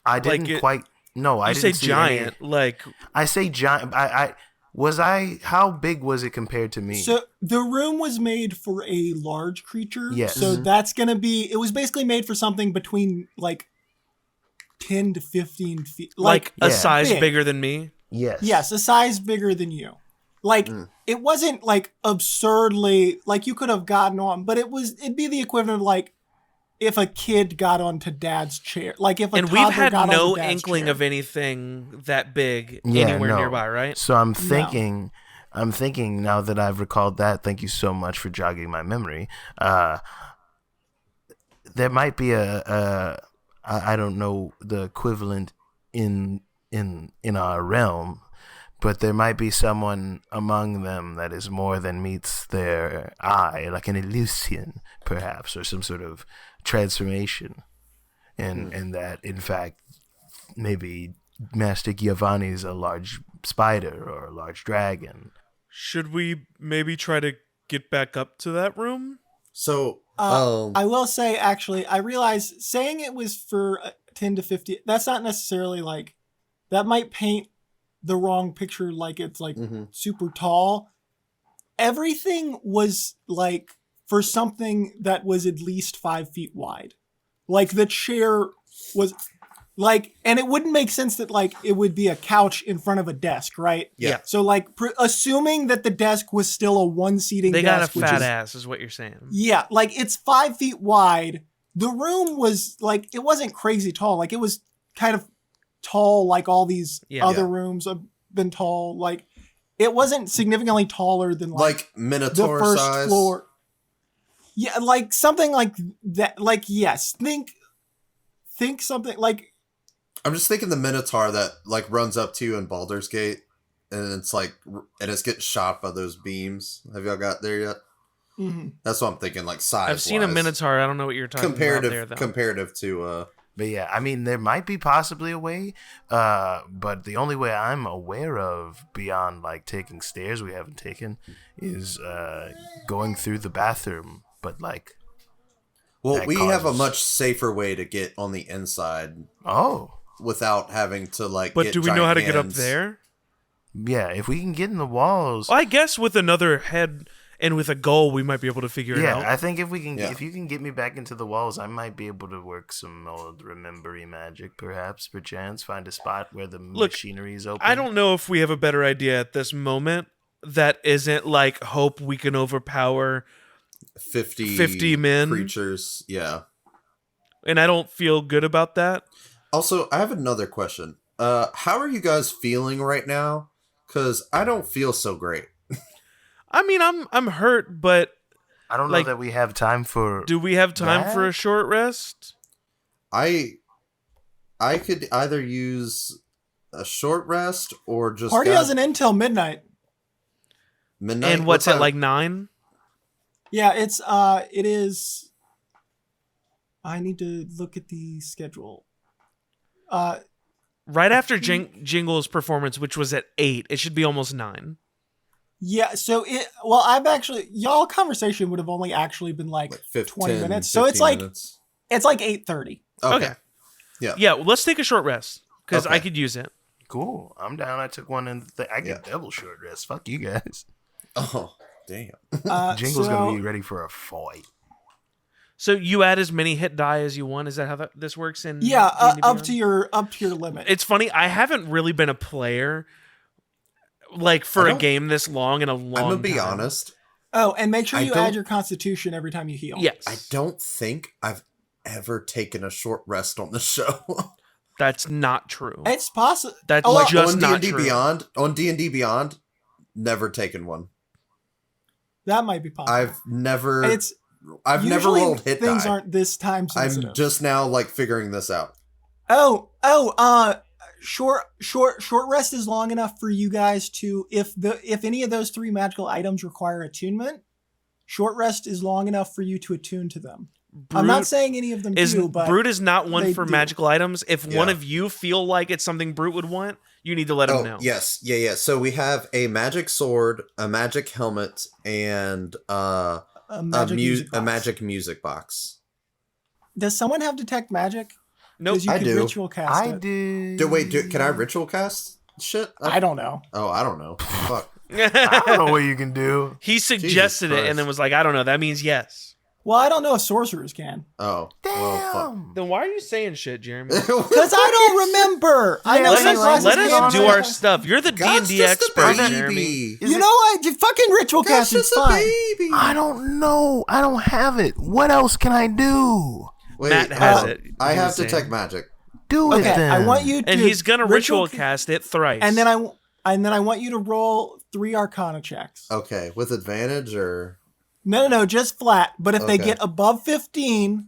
I didn't quite. No, I didn't say see giant. any. I say giant. How big was it compared to me? So the room was made for a large creature. Yes. So that's going to be, it was basically made for something between like 10 to 15 feet. Like a size big. bigger than me? Yes. Yes, a size bigger than you. Like, it wasn't like absurdly, like you could have gotten on, but it'd be the equivalent of like if a kid got onto dad's chair. Like if a And toddler we've had got no onto dad's inkling chair. of anything that big Yeah, anywhere no. nearby, right? So I'm thinking now that I've recalled that, thank you so much for jogging my memory. There might be I don't know the equivalent in our realm, but there might be someone among them that is more than meets their eye, like an Elysian, perhaps, or some sort of transformation. And that, in fact, maybe Master Giovanni's a large spider or a large dragon. Should we maybe try to get back up to that room? So, I will say, actually, I realize saying it was for 10 to 50, that's not necessarily like, that might paint the wrong picture, like it's like super tall. Everything was like for something that was at least 5 feet wide. Like the chair was like, and it wouldn't make sense that like it would be a couch in front of a desk, right? Yeah. So like assuming that the desk was still a one seating They desk. got a fat ass is what you're saying. Yeah. Like it's 5 feet wide. The room was like, it wasn't crazy tall. Like it was kind of tall, like all these other rooms have been tall. Like it wasn't significantly taller than like Minotaur the first size. floor. Yeah, like something like that. Like yes, think something like. I'm just thinking the Minotaur that like runs up to you in Baldur's Gate, and it's like, and it's getting shot by those beams. Have y'all got there yet? Mm-hmm. That's what I'm thinking. Like size. I've seen a Minotaur. I don't know what you're talking about there, though. Comparative to. But yeah, I mean, there might be possibly a way, but the only way I'm aware of beyond like taking stairs we haven't taken is going through the bathroom. But like, well, we have a much safer way to get on the inside. Oh, without having to like. But get do we know how to hands. get up there? Yeah, if we can get in the walls. Well, I guess with another head and with a goal, we might be able to figure it out. Yeah, I think if we can, if you can get me back into the walls, I might be able to work some old remembery magic, perhaps, perchance, find a spot where the machinery is open. I don't know if we have a better idea at this moment that isn't like hope we can overpower 50 men creatures. Yeah, and I don't feel good about that. Also, I have another question. How are you guys feeling right now? Because I don't feel so great. I mean, I'm hurt, but I don't know that we have time for. Do we have time for a short rest? I could either use a short rest or just party doesn't end till midnight. Midnight. And what's at like 9? Yeah, it is. I need to look at the schedule. Right after Jingle's performance, which was at 8, it should be almost 9. Yeah, so I've actually, y'all conversation would have only actually been like 20 minutes. So it's like, it's like 8:30. Okay. Yeah. Yeah, well, let's take a short rest because I could use it. Cool. I'm down. I took one and I get double short rest. Fuck you guys. Oh, damn. Jingle's going to be ready for a fight. So you add as many hit die as you want. Is that how this works? In yeah, D&D up to your limit. It's funny. I haven't really been a player like for a game this long in a long time. I'm gonna be honest. Oh, and make sure you add your Constitution every time you heal. Yes. I don't think I've ever taken a short rest on the show. That's not true. It's possible. That's just not true. On D&D Beyond, never taken one. That might be possible. I've never rolled hit things die. Aren't this time sensitive. I'm just now like figuring this out. Short rest is long enough for you guys to, if any of those 3 magical items require attunement, short rest is long enough for you to attune to them. I'm not saying any of them do, but Brute is not one for magical items. If Yeah. one of you feel like it's something Brute would want, you need to let him know. Yes. Yeah. So we have a magic sword, a magic helmet, and a magic music box. Does someone have detect magic? Nope. You I can do. Ritual cast it. Can I ritual cast shit? I don't know. Oh, I don't know. Fuck. I don't know what you can do. He suggested it and then was like, I don't know. That means yes. Well, I don't know if sorcerers can. Oh. Damn. Well, fuck. Then why are you saying shit, Jeremy? Because I don't remember. I know let us do our stuff. You're the D&D expert, Jeremy. You know what? Fucking ritual cast is fine. I don't know. I don't have it. What else can I do? Wait, Matt has it. I have detect magic. Do it then. I want you to, and he's gonna ritual cast it thrice. And then I want you to roll 3 Arcana checks. Okay, with advantage or No, just flat. But if they get above 15,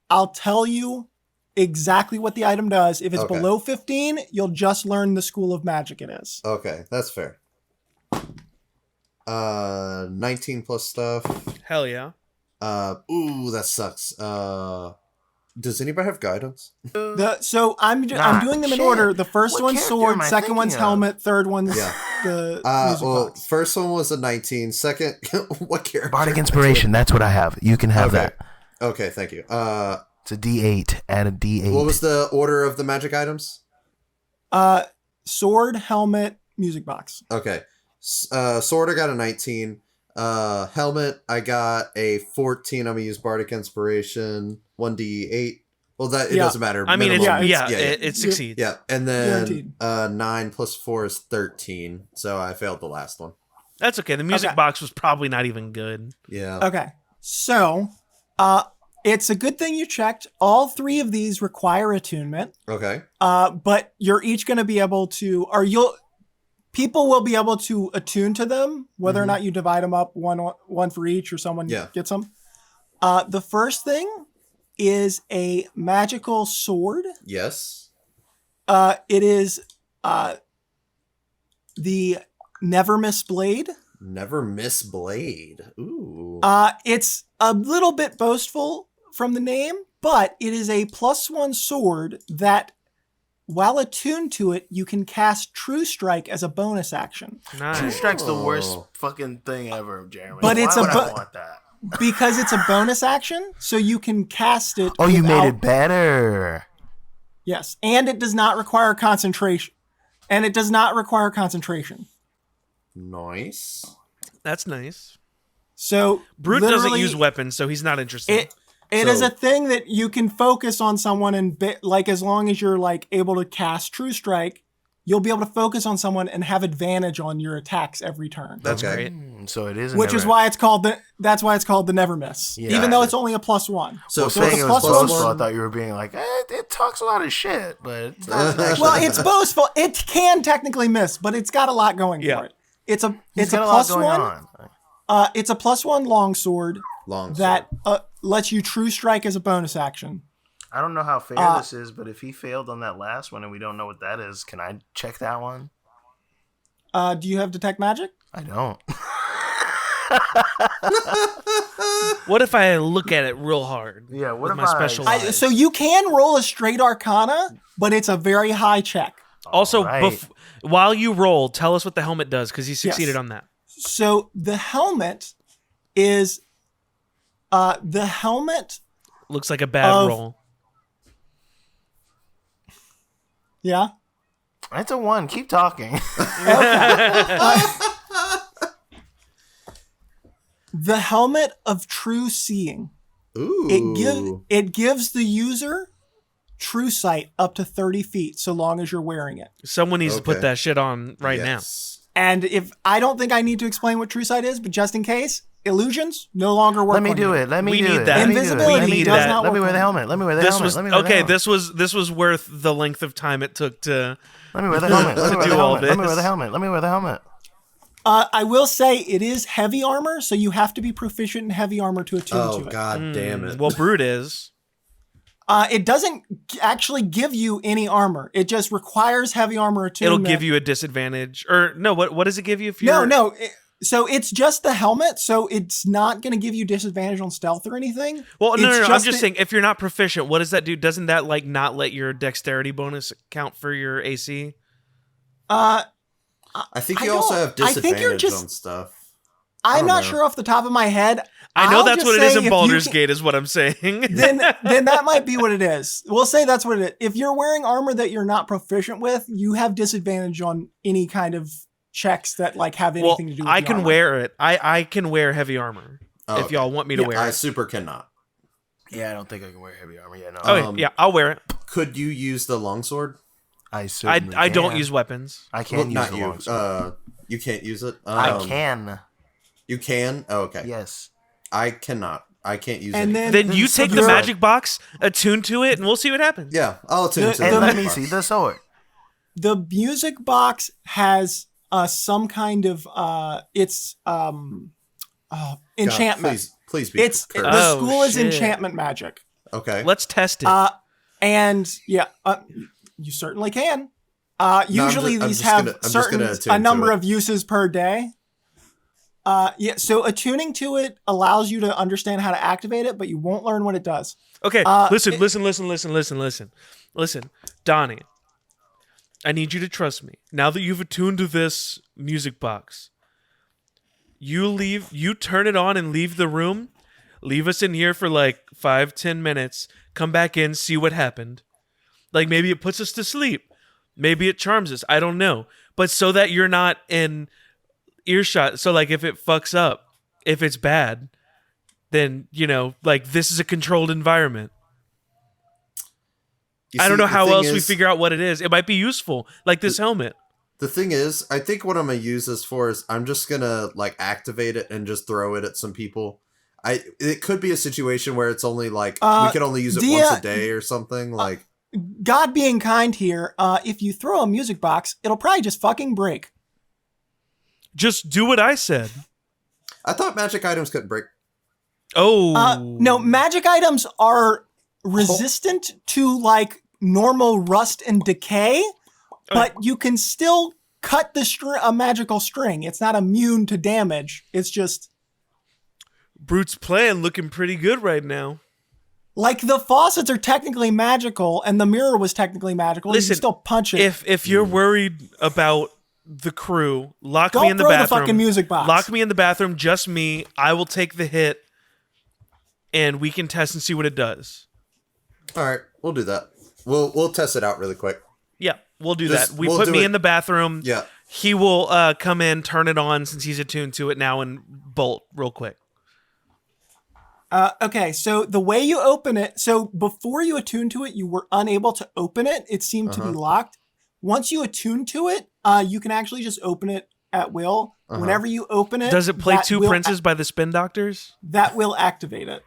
I'll tell you exactly what the item does. If it's below 15, you'll just learn the school of magic it is. Okay, that's fair. 19 plus stuff. Hell yeah. Ooh, that sucks. Does anybody have guidance? So I'm doing them in shit. order. The first What one's character am sword, I second one's thinking of? helmet, third one's Yeah. the music Well, box. first one was a 19. Second, what character? Bardic Inspiration. That's what I have. You can have Okay. that. Okay, thank you. It's a D8. Add a D8. What was the order of the magic items? Sword, helmet, music box. Okay. Sword, I got a 19. Helmet, I got a 14. I'm gonna use Bardic Inspiration. 1d8. Well, it doesn't matter. I mean, Minimum. it succeeds. Yeah, and then Guaranteed. 9 plus 4 is 13. So I failed the last one. That's okay. The music Okay. box was probably not even good. Yeah. Okay. So, it's a good thing you checked. All 3 of these require attunement. Okay. But you're each going to be able to, people will be able to attune to them, whether or not you divide them up one for each or someone gets them. The first thing is a magical sword. Yes. It is the Never Miss Blade. Never miss blade. Ooh. It's a little bit boastful from the name, but it is a +1 sword that, while attuned to it, you can cast True Strike as a bonus action. True Nice. Strike's the worst Oh. fucking thing ever, Jeremy. But Why it's would a I want that? Because it's a bonus action, so you can cast it. Oh, you made without- it better. Yes, and it does not require concentration. Nice. That's nice. So Brute doesn't literally, use weapons, so he's not interested. It is So- a thing that you can focus on someone and as long as you're able to cast True Strike, you'll be able to focus on someone and have advantage on your attacks every turn. That's Okay. great. So it is. Which is why it's called the Never Miss, Yeah. even though it's only a +1. So Saying it's it a was +1 boastful, I sword. thought you were being like, it talks a lot of shit, but it's not actually. Well, it's boastful. It can technically miss, but it's got a lot going Yeah. for it. It's a It's got a lot going +1. on. It's a +1 longsword long. that lets you True Strike as a bonus action. I don't know how fair this is, but if he failed on that last one and we don't know what that is, can I check that one? Do you have Detect Magic? I don't. What if I look at it real hard? Yeah, what with if my I- special I- eyes? So you can roll a straight Arcana, but it's a very high check. Also, Alright. while you roll, tell us what the helmet does because he succeeded Yes. on that. So the helmet is Looks like a bad Of- roll. yeah. It's a 1. Keep talking. The helmet of True Seeing. Ooh. It gives the user true sight up to 30 feet so long as you're wearing it. Someone needs to put Okay. that shit on right Yes. And if I don't think I need to explain what true sight is, but just in case, illusions no longer work. Let me on do you. it. Let me We do need it. that. Let me do it. Invisibility Let me do does it. not Let me work wear on the you. helmet. Let me wear the now. This helmet. was Let me wear the okay. helmet. This was worth the length of time it took to. Let me wear the helmet. Let me wear do the all helmet. Let me wear this. the helmet. Let me wear the helmet. I will say it is heavy armor, so you have to be proficient in heavy armor to attune Oh to it. god damn it. Well, Brute is. It doesn't actually give you any armor. It just requires heavy armor attunement. It'll give you a disadvantage, or no? What does it give you if you? No. So it's just the helmet, so it's not going to give you disadvantage on stealth or anything. Well, no. It's I'm just that- saying, if you're not proficient, what does that do? Doesn't that like not let your dexterity bonus count for your AC? I think I you also don't- have I think you're disadvantage just- on stuff. I'm don't not know. sure off the top of my head. I know I'll that's just what it say is in if you Baldur's can- Gate, is what I'm saying. then that might be what it is. We'll say that's what it is. If you're wearing armor that you're not proficient with, you have disadvantage on any kind of checks that like have well, anything to do with I the can armor. wear it. I can wear heavy armor Oh, if okay. y'all want me to Yeah, wear I it. super cannot. Yeah, I don't think I can wear heavy armor. Yeah, no. Oh yeah, I'll wear it. Could you use the longsword? I certainly I don't can. use weapons. I Well, can use not the you. longsword. You can't use it. I can. You can. Oh, okay. Yes. I cannot. I can't use it. And then, Then you take the you're- magic box, attune to it, and we'll see what happens. Yeah, I'll attune to And the let me box. see the sword. The music box has some kind of enchantment. God, please be. It's cursed. the Oh, school is shit. enchantment magic. Okay. Let's test it. And yeah, you certainly can. Usually I'm these just have gonna- I'm just certain gonna attune a to number it. of uses per day. Yeah, so attuning to it allows you to understand how to activate it, but you won't learn what it does. Okay, It- listen. Donnie, I need you to trust me. Now that you've attuned to this music box, you turn it on and leave the room. Leave us in here for like 5-10 minutes. Come back in, see what happened. Like maybe it puts us to sleep. Maybe it charms us. I don't know. But so that you're not in earshot. So like if it fucks up, if it's bad, then like this is a controlled environment. I don't know how else we figure out what it is. It might be useful, like this helmet. The thing is, I think what I'm gonna use this for is I'm just gonna like activate it and just throw it at some people. It could be a situation where it's only like we can only use it once a day or something. Like God being kind here, if you throw a music box, it'll probably just fucking break. Just do what I said. I thought magic items couldn't break. Oh. No, magic items are resistant to like normal rust and decay, but you can still cut a magical string. It's not immune to damage. It's just Brute's plan looking pretty good right now. like the faucets are technically magical and the mirror was technically magical. Listen, you can still punch it. If you're worried about the crew, lock Don't me in the throw the bathroom. fucking music box. Lock me in the bathroom, just me. I will take the hit and we can test and see what it does. All right, we'll do that. We'll test it out really quick. Yeah, we'll do Just- that. We we'll put do me it- in the bathroom. Yeah. He will come in, turn it on since he's attuned to it now, and bolt real quick. Okay, so the way you open it, so before you attune to it, you were unable to open it. It seemed to be locked. Once you attune to it, you can actually just open it at will. Whenever you open it, Does it play that Two will Princes by the Spin Doctors? that will activate it.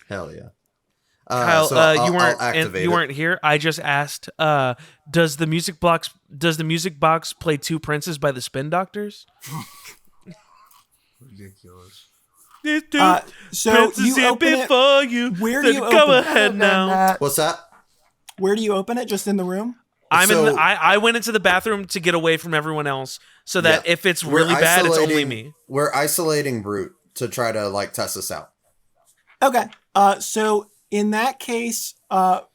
Hell yeah. Kyle, So you I'll weren't activate you it. weren't here. I just asked. Does the music box play Two Princes by the Spin Doctors? Ridiculous. So you open it. before you. Where do you go open it? ahead now. What's that? Where do you open it? Just in the room? I went into the bathroom to get away from everyone else, so that Yeah. if it's We're really bad, it's only isolating- me. We're isolating Brute to try to like test this out. Okay. So in that case,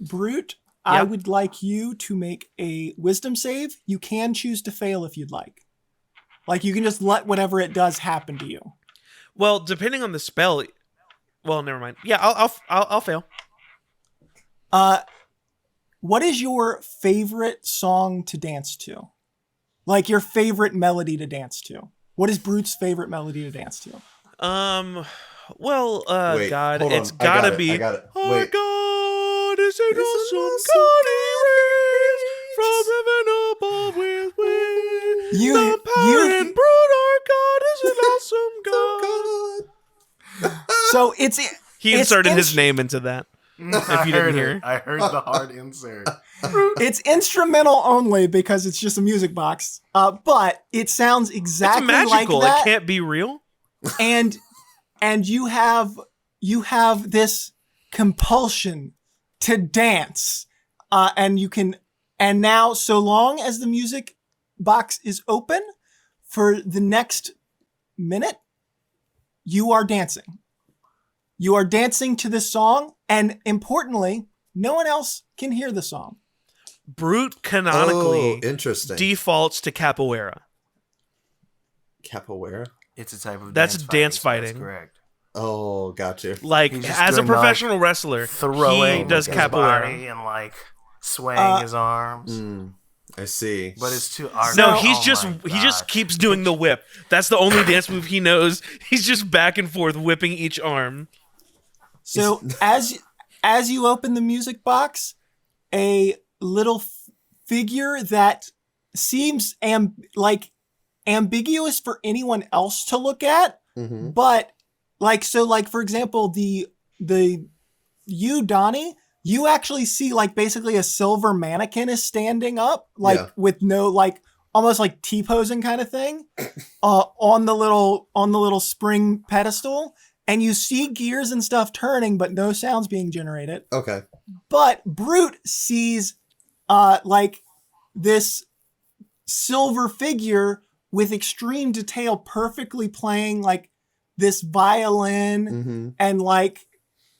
Brute, I Yep. would like you to make a wisdom save. You can choose to fail if you'd like. Like you can just let whatever it does happen to you. Well, depending on the spell. Well, never mind. Yeah, I'll fail. What is your favorite song to dance to? Like your favorite melody to dance to? What is Brute's favorite melody to dance to? Well, Wait, God, hold on. it's I got gotta it. be. I got it. Our Wait. God is an It's an awesome awesome God, he reigns from heaven above with wind. You- The power you- and brood, our God is an awesome God. So it's He it's inserted his inst- name into that. If you didn't hear. I heard the hard insert. It's instrumental only because it's just a music box. But it sounds It's exactly magical. like that. It can't be real. and you have this compulsion to dance, and now so long as the music box is open for the next minute, you are dancing to this song, and importantly, no one else can hear the song. Brute canonically Interesting. defaults to capoeira. Capoeira. It's a type of That's dance dance fighting. So fighting. that's correct. Oh, got you. Like He's just as a doing, like, professional wrestler, Throwing he does his capoeira. body and like swaying his arms. I see. But it's too art. No, Oh he my just gosh. keeps doing the whip. That's the only dance move he knows. He's just back and forth whipping each arm. So as you open the music box, a little figure that seems ambiguous for anyone else to look at, but for example, the you, Donnie, you actually see like basically a silver mannequin is standing up, with no almost like T-posing kind of thing, on the little spring pedestal. And you see gears and stuff turning, but no sounds being generated. Okay. But Brute sees this silver figure with extreme detail, perfectly playing like this violin Mm-hmm. and like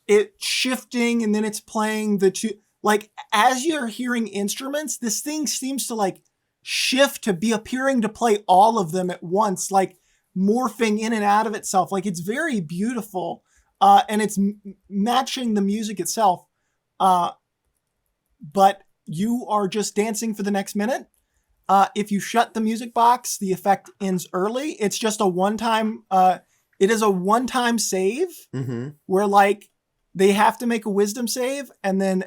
it shifting, and then it's playing the two. Like as you're hearing instruments, this thing seems to like shift to be appearing to play all of them at once, like morphing in and out of itself. Like it's very beautiful, and it's matching the music itself. But you are just dancing for the next minute. If you shut the music box, the effect ends early. It's just a one-time. It is a one-time save Mm-hmm. where like they have to make a wisdom save, and then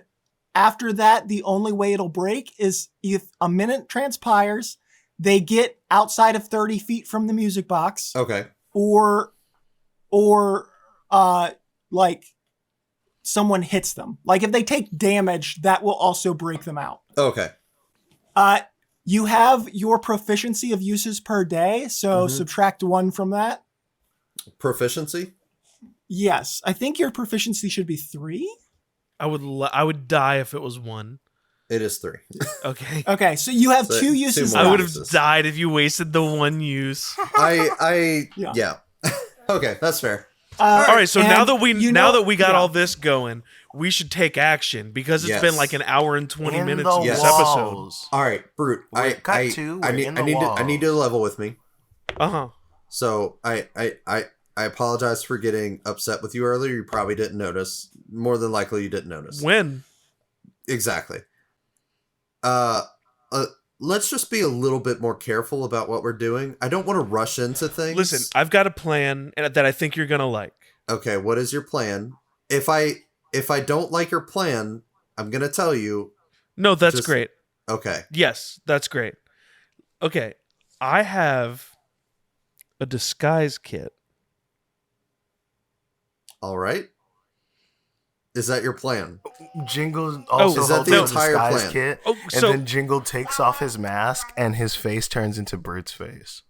after that, the only way it'll break is if a minute transpires, they get outside of 30 feet from the music box, Okay. or like someone hits them. Like if they take damage, that will also break them out. Okay. You have your proficiency of uses per day, so Mhm. subtract 1 from that. Proficiency? Yes, I think your proficiency should be 3. I would die if it was 1. It is 3. Okay. Okay, so you have So 2 two uses more. I left. would have uses. died if you wasted the 1 use. Yeah. Okay, that's fair. All right, so and now that we you know- got yeah. all this going, we should take action because it's been Yes. like an hour and 20 In minutes the of this Yes. episode. walls. All right, Brute. I cut to, I we're need in I the need to I need to walls. level with me. Uh-huh. So I apologize for getting upset with you earlier. You probably didn't notice. More than likely, you didn't notice. When? Exactly. Let's just be a little bit more careful about what we're doing. I don't want to rush into things. Listen, I've got a plan that I think you're going to like. Okay, what is your plan? If I don't like your plan, I'm gonna tell you. No, that's Just- great. Okay. Yes, that's great. Okay, I have a disguise kit. All right. Is that your plan? Jingle also is that holds the a entire disguise plan? kit, Oh, and so then Jingle takes off his mask, and his face turns into Brute's face.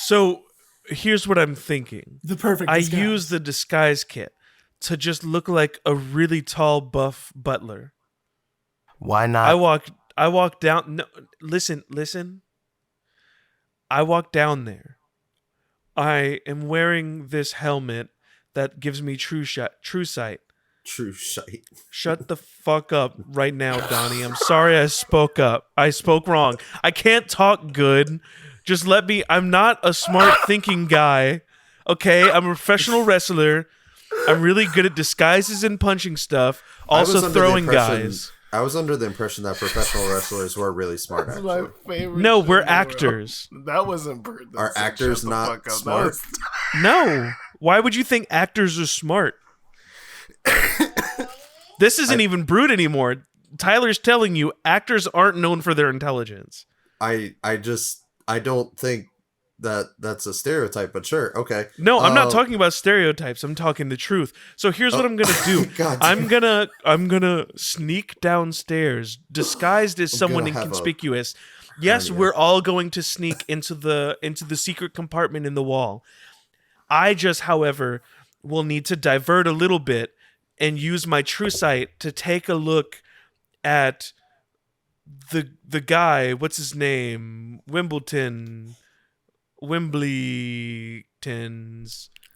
so here's what I'm thinking. The perfect I disguise. use the disguise kit to just look like a really tall, buff butler. Why not? I walk down. No, listen. I walk down there. I am wearing this helmet that gives me true sight. True shite. Shut the fuck up right now, Donnie. I'm sorry I spoke up. I spoke wrong. I can't talk good. Just let me. I'm not a smart thinking guy. Okay, I'm a professional wrestler. I'm really good at disguises and punching stuff. I was Also under the throwing impression- guys. I was under the impression that professional wrestlers were really smart. That's my Actually, favorite. No, we're shit in the world. actors. That wasn't Brute. that Are said, actors "Shut the not fuck up." That smart? was- No. Why would you think actors are smart? This isn't even Brute anymore. Tyler's telling you actors aren't known for their intelligence. I don't think that's a stereotype, but sure, okay. No, I'm not talking about stereotypes. I'm talking the truth. So here's what I'm gonna do. God I'm gonna sneak downstairs, disguised as someone gonna have a inconspicuous. Yes, hernia. we're all going to sneak into the secret compartment in the wall. I just, however, will need to divert a little bit and use my true sight to take a look at the guy. What's his name? Wimbledon's.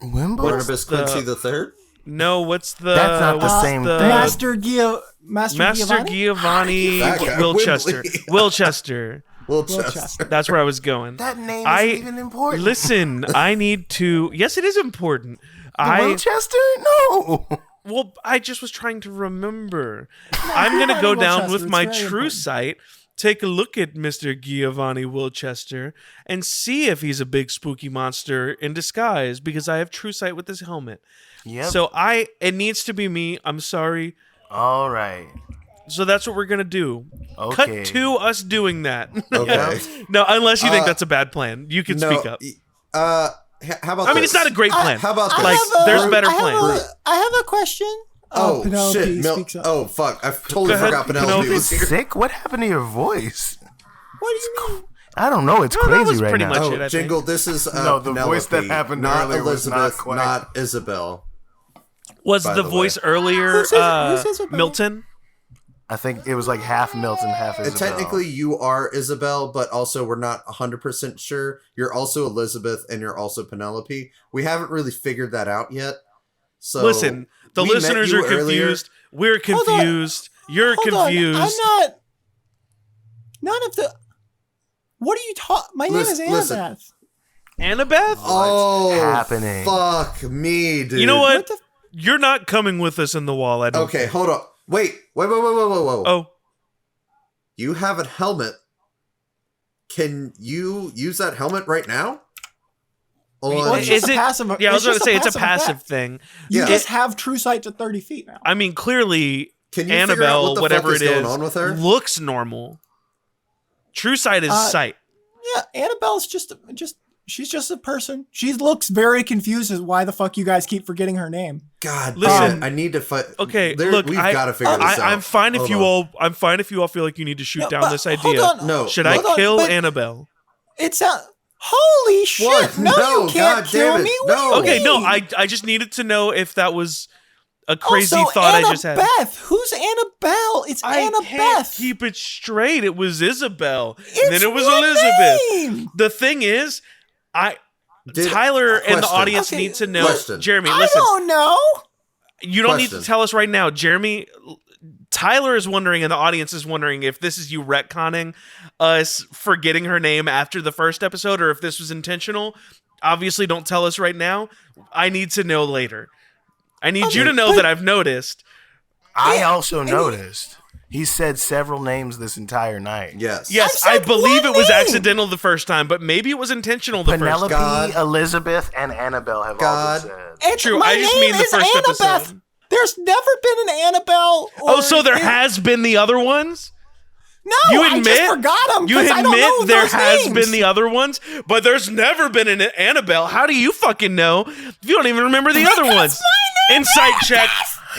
Wimbledon? Barnabas the- Quincy the Third. No, what's the? That's not the what's same the- thing. Master Master Giovanni? Giovanni That guy, Wilchester. Wembley. Wilchester. Wilchester. That's where I was going. That name I- isn't even important. Listen, I need to. Yes, it is important. Winchester? No. Well, I just was trying to remember. I'm gonna go down with Wilchester, my it's very true important. sight, take a look at Mr. Giovanni Wilchester, and see if he's a big spooky monster in disguise because I have true sight with this helmet. Yep. So it needs to be me. I'm sorry. All right. So that's what we're gonna do. Okay. Cut to us doing that. Okay. No, unless you think Uh, that's a bad plan, you can speak up. How about? I mean, this? it's not a great plan. How about Like, this? there's better I plans. have a question. Oh Penelope shit! speaks up. Oh fuck! I totally Go ahead, forgot Penelope Penelope. was here. Sick? What happened to your voice? What do you mean? I don't know. It's No, that crazy was right pretty now. much Oh, it, I Jingle, this is No, the voice that Penelope, happened not earlier was not Elizabeth, quite- not Isabel. Was By the the voice way. earlier Who's Isabel? Milton? I think it was like half Milton, half Isabel. Technically, you are Isabel, but also we're not 100% sure. You're also Elizabeth, and you're also Penelope. We haven't really figured that out yet. So listen, the we met listeners you are confused. We're confused. You're confused. I'm not. None of the. What are you talking? My name is Listen. Annabeth. Annabeth? Oh, happening? Fuck me, dude. You know what? What the? You're not coming with us in the wall. I don't. Okay, hold on. Wait. Oh, You have a helmet. Can you use that helmet right now? Well, it's just a passive. Yeah, I was it's going to just say it's a passive passive effect. thing. You Yeah. just have true sight to 30 feet now. I mean, clearly, Can you figure out Annabelle, what the whatever fuck is it going is, on with her? looks normal. True sight is sight. Yeah, Annabelle's just she's just a person. She looks very confused as why the fuck you guys keep forgetting her name. God, Listen. damn it, I need to fight. Okay, look, we've got to figure this out. I'm fine if Hold you on. all. I'm fine if you all feel like you need to shoot No, down but this hold idea. on. No, Should I hold on, kill but- Annabelle? It's a holy shit! What? No, No, you can't God kill damn it. me. What No. do you Okay, no, mean? I just needed to know if that was a crazy also, thought I just had. Annabeth. Who's Annabelle? It's I can't Annabeth. keep it straight. It was Isabel, and It's then it was one Elizabeth. name. The thing is, Did- Tyler and the question. audience Okay, need to know. question. Jeremy, I listen. don't know. You don't need to Question. tell us right now, Jeremy. Tyler is wondering, and the audience is wondering if this is you retconning us forgetting her name after the first episode, or if this was intentional. Obviously, don't tell us right now. I need to know later. I need you to know but- that I've noticed. I also noticed he said several names this entire night. Yes. Yes, I I said believe one it was name. accidental the first time, but maybe it was intentional the Penelope, first God. Elizabeth, and Annabelle have God. all been said. It's, True, my I just name mean the is first Annabeth. episode. There's never been an Annabelle. Oh, so there has. has been the other ones? No, You I admit just forgot them. You I don't know admit there those has names. been the other ones, but there's never been an Annabelle. How do you fucking know if you don't even remember the other ones? my name Insight check.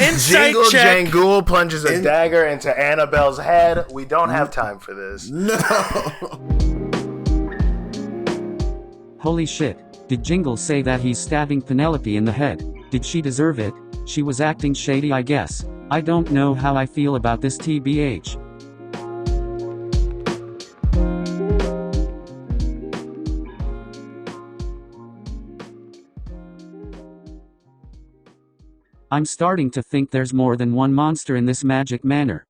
Insight Jingle check. Jangool plunges a dagger into Annabelle's head. We don't have time for this. No. Holy shit. Did Jingle say that he's stabbing Penelope in the head? Did she deserve it? She was acting shady, I guess. I don't know how I feel about this TBH. I'm starting to think there's more than one monster in this magic manor.